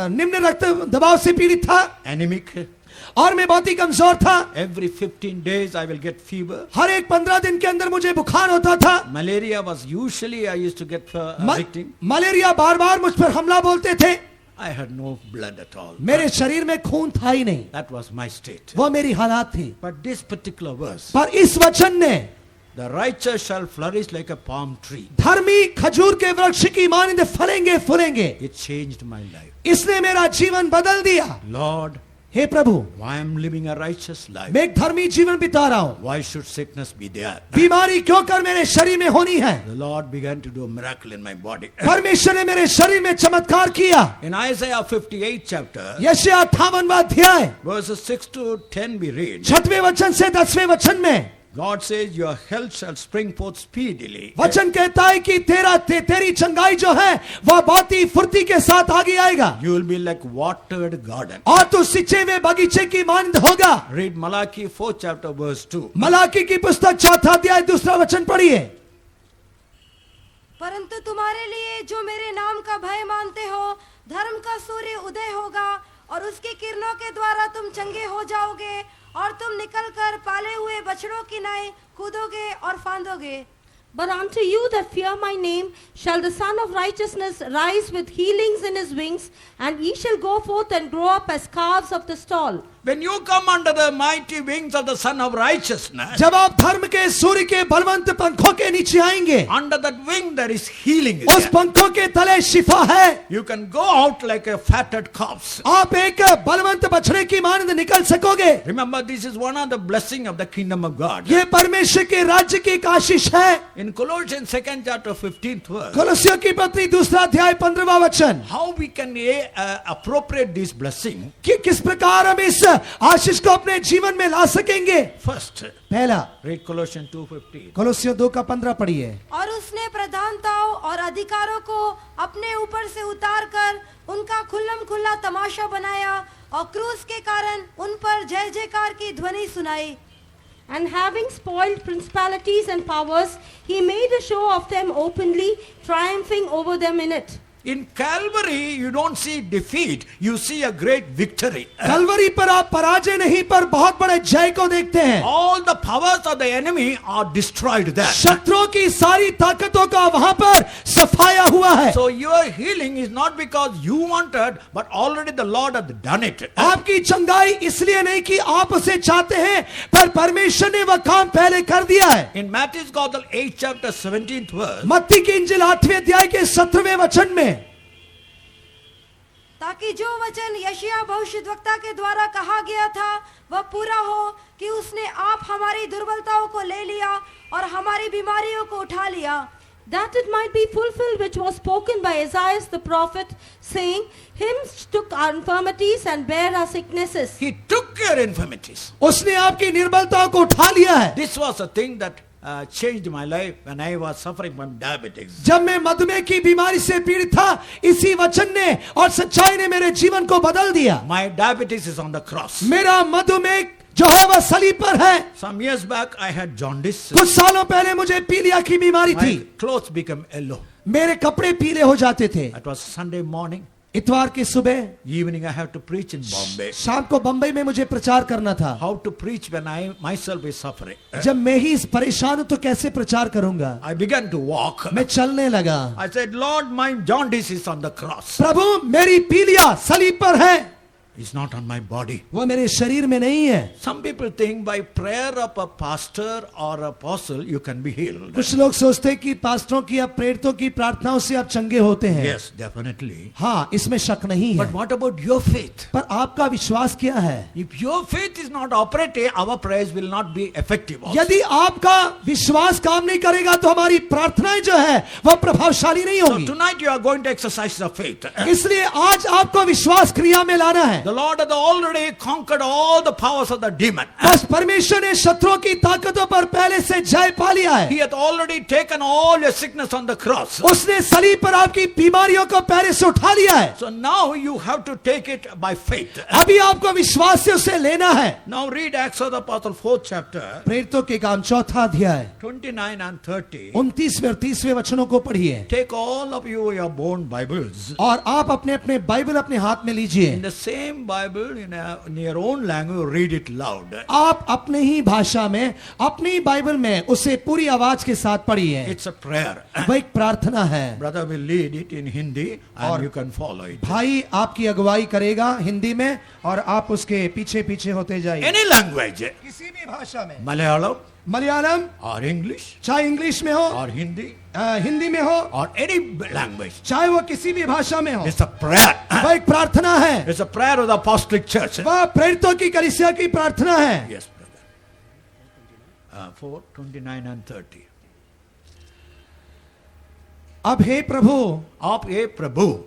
निम्न रक्त दबाव से पीड़ित था anemic. और मैं बहुत ही कमजोर था। Every 15 days I will get fever. हर एक 15 दिन के अंदर मुझे बुखार होता था। Malaria was usually I used to get victim. Malaria बार बार मुझ पर हमला बोलते थे। I had no blood at all. मेरे शरीर में खून था ही नहीं। That was my state. वो मेरी हालात थी। But this particular verse, पर इस वचन ने, the righteous shall flourish like a palm tree, धर्मी खजूर के वृक्ष की मानिंद फलेंगे फूलेंगे, it changed my life. इसने मेरा जीवन बदल दिया। Lord, hey Prabhu, why I am living a righteous life? मैं एक धर्मी जीवन बिता रहा हूँ, Why should sickness be there? बीमारी क्यों कर मेरे शरीर में होनी है? The Lord began to do a miracle in my body. परमेश्वर ने मेरे शरीर में चमत्कार किया। In Isaiah 58 chapter, यशायाह 58वां अध्याय verses 6 to 10 we read, 6वें वचन से 10वें वचन में God says your health shall spring forth speedily. वचन कहता है कि तेरी चंगाई जो है वह बहुत ही फुर्ती के साथ आगे आएगा, You will be like watered garden. और तू सिंचे हुए बगीचे की मानद होगा। Read Malachi 4 chapter verse 2. Malachi की पुस्तक 4 अध्याय 2 वचन पढ़िए। परंतु तुम्हारे लिए जो मेरे नाम का भय मानते हो, धर्म का सूर्य उदय होगा और उसकी किरणों के द्वारा तुम चंगे हो जाओगे और तुम निकलकर पाले हुए बछड़ों की नाई कूदोगे और फांदोगे। But unto you that fear my name shall the Son of Righteousness rise with healings in his wings, and ye shall go forth and grow up as calves of the stall. When you come under the mighty wings of the Son of Righteousness, जब आप धर्म के सूर्य के बलवंत पंखों के नीचे आएंगे, under that wing there is healing. उस पंखों के तले शिफा है। You can go out like a fatted calf. आप एक बलवंत बछड़े की मानद निकल सकोगे। Remember, this is one of the blessing of the kingdom of God. ये परमेश्वर के राज्य की एक आशीष है। In Colossians 2nd chapter 15th verse, कोलोसियों की पत्री 2 अध्याय 15वां वचन, how we can appropriate this blessing? कि किस प्रकार हम इस आशीष को अपने जीवन में ला सकेंगे। First, पहला, read Colossians 2:15. कोलोसियों 2:15 पढ़िए। और उसने प्रधानताओं और अधिकारों को अपने ऊपर से उतार कर उनका खुल्लम खुल्ला तमाशा बनाया और क्रूस के कारण उन पर जय जयकार की ध्वनि सुनाई। And having spoiled principalities and powers, he made a show of them openly, triumphing over them in it. In Calvary, you don't see defeat, you see a great victory. Kalvari पर आप पराजय नहीं पर बहुत बड़े जय को देखते हैं। All the powers of the enemy are destroyed there. शत्रुओं की सारी ताकतों का वहां पर सफाया हुआ है। So your healing is not because you wanted, but already the Lord has done it. आपकी चंगाई इसलिए नहीं कि आप उसे चाहते हैं, पर परमेश्वर ने वह काम पहले कर दिया है। In Matthew's Gospel 8 chapter 17th verse, मत्ती की इंजिल 8वें अध्याय के 17वें वचन में, ताकि जो वचन यशायाह भविष्यद्वक्ता के द्वारा कहा गया था वह पूरा हो कि उसने आप हमारी दुर्बलताओं को ले लिया और हमारी बीमारियों को उठा लिया। That it might be fulfilled which was spoken by Isaiah the prophet, saying, Him took our infirmities and bare our sicknesses. He took your infirmities. उसने आपकी निर्बलताओं को उठा लिया है। This was a thing that changed my life when I was suffering from diabetes. जब मैं मधुमेह की बीमारी से पीड़ित था, इसी वचन ने और सच्चाई ने मेरे जीवन को बदल दिया। My diabetes is on the cross. मेरा मधुमेह जो है वह सलीब पर है। Some years back I had jaundice. कुछ सालों पहले मुझे पीलिया की बीमारी My थी। clothes became yellow. मेरे कपड़े पीले हो जाते थे। It was Sunday morning. इतवार की सुबह, Evening I have to preach in Bombay. शाम को बंबई में मुझे प्रचार करना था। How to preach when I myself is suffering? जब मैं ही इस परेशान हूं तो कैसे प्रचार करूंगा? I began to walk. मैं चलने लगा। I said, Lord, my jaundice is on the cross. प्रभु, मेरी पीलिया सलीब पर है, It's not on my body. वो मेरे शरीर में नहीं है। Some people think by prayer of a pastor or apostle you can be healed. कुछ लोग सोचते हैं कि पास्टरों की या प्रेरितों की प्रार्थनाओं से आप चंगे होते हैं। Yes, definitely. हाँ, इसमें शक नहीं है। But what about your faith? पर आपका विश्वास क्या है? If your faith is not operating, our prayers will not be effective also. यदि आपका विश्वास काम नहीं करेगा तो हमारी प्रार्थनाएं जो है वह प्रभावशाली नहीं So होगी। tonight you are going to exercise the faith. इसलिए आज आपको विश्वास क्रिया में लाना है। The Lord has already conquered all the powers of the demon. बस परमेश्वर ने शत्रुओं की ताकतों पर पहले से जय पा लिया है। He hath already taken all your sickness on the cross. उसने सलीब पर आपकी बीमारियों को पहले से उठा लिया है। So now you have to take it by faith. अभी आपको विश्वास से उसे लेना है। Now read Acts of the Apostle 4th chapter प्रेरितों के काम 4था अध्याय 29 and 30. 29वें और 30वें वचनों को पढ़िए Take all of you your own Bibles. और आप अपने अपने बाइबल अपने हाथ में लीजिए। In the same Bible, in your own language, read it loud. आप अपने ही भाषा में अपनी बाइबल में उसे पूरी आवाज के साथ पढ़िए। It's a prayer. वह एक प्रार्थना है। Brother will lead it in Hindi and और you can follow it. भाई आपकी अगुवाई करेगा हिंदी में और आप उसके पीछे पीछे होते जाइए। Any language. किसी भी भाषा में, Malayalam मलयालम or English चाहे इंग्लिश में हो, or Hindi हिंदी में हो, or any language. चाहे वो किसी भी भाषा में हो, It's a prayer. वह एक प्रार्थना है। It's a prayer of the apostolic church. वह प्रेरितों की कलीसिया की प्रार्थना है। Yes, brother. 4, 29 and 30. अब हे प्रभु, आप ये प्रभु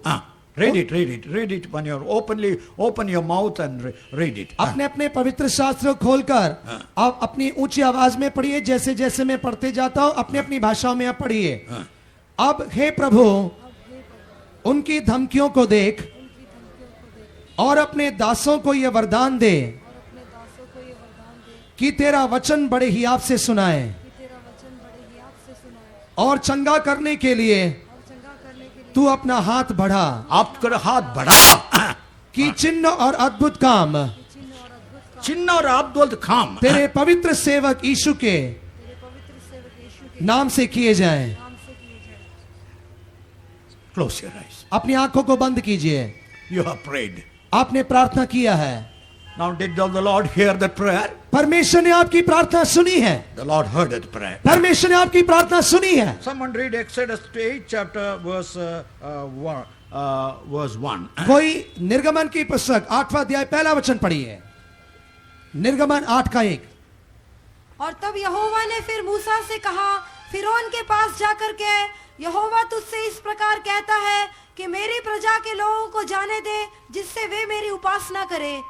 read it when you're open your mouth and read it. अपने अपने पवित्र शास्त्र खोलकर आप अपनी ऊंची आवाज में पढ़िए। जैसे जैसे मैं पढ़ते जाता हूं अपनी अपनी भाषाओं में आप पढ़िए। अब हे प्रभु, उनकी धमकियों को देख और अपने दासों को यह वरदान दे कि तेरा वचन बड़े हियाव से सुनाए और चंगा करने के लिए तू अपना हाथ बढ़ा आपका हाथ बढ़ा कि चिन्ह और अद्भुत काम चिन्ह और अद्भुत काम तेरे पवित्र सेवक यीशु के नाम से किए जाएं। Close your eyes. अपनी आंखों को बंद कीजिए। You have prayed. आपने प्रार्थना किया है। Now did the Lord hear that prayer? परमेश्वर ने आपकी प्रार्थना सुनी है। The Lord heard that prayer. परमेश्वर ने आपकी प्रार्थना सुनी है। Someone read Exodus 8 chapter verse 1. कोई निर्गमन की पुस्तक 8वां अध्याय पहला वचन पढ़िए। निर्गमन 8 का 1। और तब यहोवा ने फिर मूसा से कहा, फिरौन के पास जाकर कह, यहोवा तुझसे इस प्रकार कहता है कि मेरी प्रजा के लोगों को जाने दे जिससे वे मेरी उपासना करें।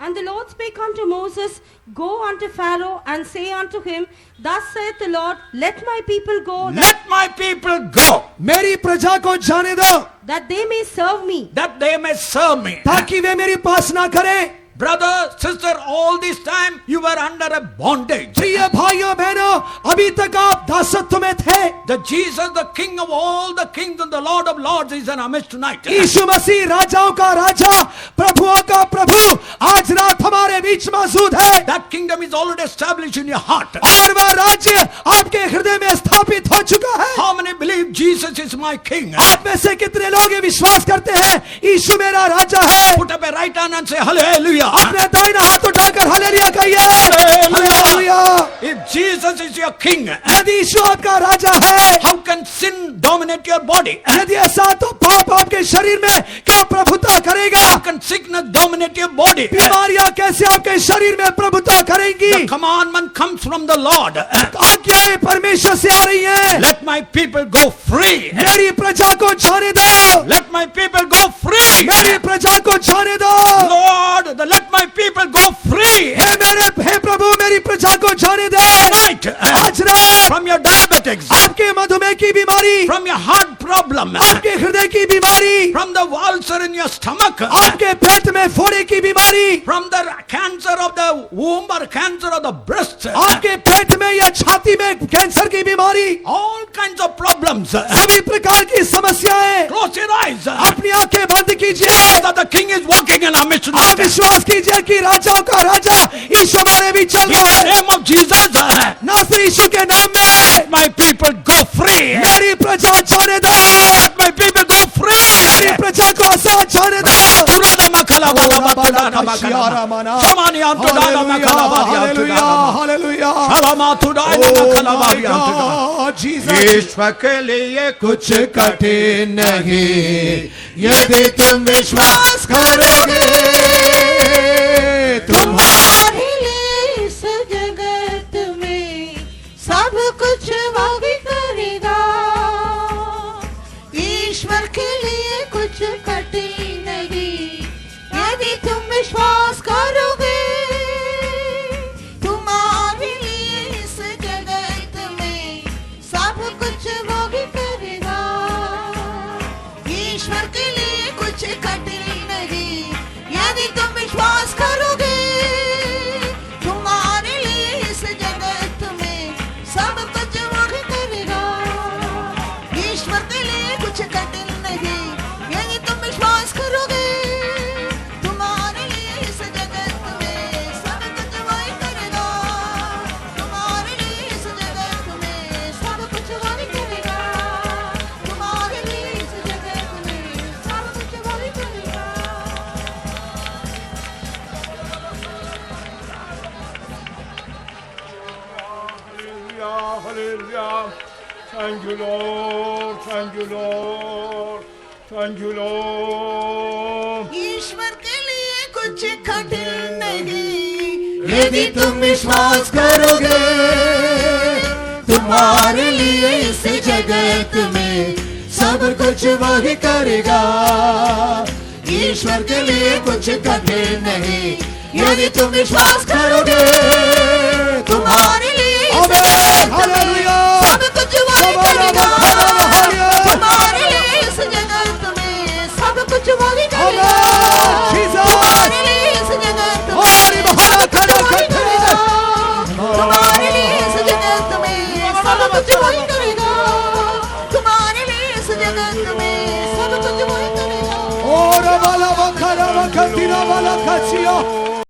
And the Lord spake unto Moses, Go unto Pharaoh, and say unto him, Thus saith the Lord, Let my people go, Let my people go, मेरी प्रजा को जाने दो that they may serve me. that they may serve me. ताकि वे मेरी उपासना करें। Brother, sister, all this time you were under a bondage. प्रिय भाइयों बहनों, अभी तक आप दासत्व में थे। The Jesus, the King of all the kings and the Lord of lords is in our midst tonight. यीशु मसीह राजाओं का राजा, प्रभुओं का प्रभु आज रात हमारे बीच मौजूद है। That kingdom is already established in your heart. और वह राज्य आपके हृदय में स्थापित हो चुका है। How many believe Jesus is my king? आप में से कितने लोग ये विश्वास करते हैं यीशु मेरा राजा है? Put up a right hand and say hallelujah. अपने दाहिना हाथ उठाकर हालेलुया कहिए। Hallelujah. If Jesus is your king, यदि यीशु आपका राजा है, how can sin dominate your body? यदि ऐसा तो पाप आपके शरीर में क्या प्रभुता करेगा? How can sickness dominate your body? बीमारियां कैसे आपके शरीर में प्रभुता करेंगी? The commandment comes from the Lord. आज्ञाएं परमेश्वर से आ रही हैं। Let my people go free. मेरी प्रजा को जाने दो। Let my people go free. मेरी प्रजा को जाने दो। Lord, let Let my people go free हे प्रभु मेरी प्रजा को जाने दे tonight आज रात from your diabetics, आपके मधुमेह की बीमारी, from your heart problem, आपके हृदय की बीमारी, from the ulcer in your stomach, आपके पेट में फोड़े की बीमारी, from the cancer of the womb or cancer of the breast, आपके पेट में या छाती में कैंसर की बीमारी, all kinds of problems. सभी प्रकार की समस्याएं, Close your eyes. अपनी आंखें बंद कीजिए। Know that the king is walking in our midst आप tonight. विश्वास कीजिए कि राजाओं का राजा यीशु हमारे भी चल In रहा the है। name of Jesus, नासरी यीशु के नाम में let my people go free. मेरी प्रजा जाने दो, Let my people go free. मेरी प्रजा को आजाद जाने दो। हालेलुया, ईश्वर के लिए कुछ कठिन नहीं, यदि तुम विश्वास करोगे तुम्हारे लिए इस जगत में सब कुछ वो भी करेगा। ईश्वर के लिए कुछ कठिन नहीं, यदि तुम विश्वास करोगे। तुम्हारे लिए इस जगत में सब कुछ वो भी करेगा। ईश्वर के लिए कुछ कठिन नहीं, यदि तुम विश्वास करोगे। तुम्हारे लिए इस जगत में सब कुछ वो भी करेगा। ईश्वर के लिए कुछ कठिन नहीं, यदि तुम विश्वास करोगे। तुम्हारे लिए इस जगत में सब कुछ वो ही करेगा। तुम्हारे लिए इस जगत में सब कुछ वो ही करेगा। तुम्हारे लिए इस जगत में सब कुछ वो ही करेगा। Hallelujah, hallelujah. Thank you, Lord. Thank you, Lord. Thank you, Lord. ईश्वर के लिए कुछ कठिन नहीं, यदि तुम विश्वास करोगे, तुम्हारे लिए इस जगत में सब कुछ वही करेगा। ईश्वर के लिए कुछ कठिन नहीं, यदि तुम विश्वास करोगे। तुम्हारे लिए इस जगत में सब कुछ वही करेगा। तुम्हारे लिए इस जगत में सब कुछ वही करेगा। तुम्हारे लिए इस जगत में सब कुछ वही करेगा। तुम्हारे लिए इस जगत में सब कुछ वही करेगा। तुम्हारे लिए इस जगत में सब कुछ वही करेगा। और वाला वखरा वखतीरा वाला खचिया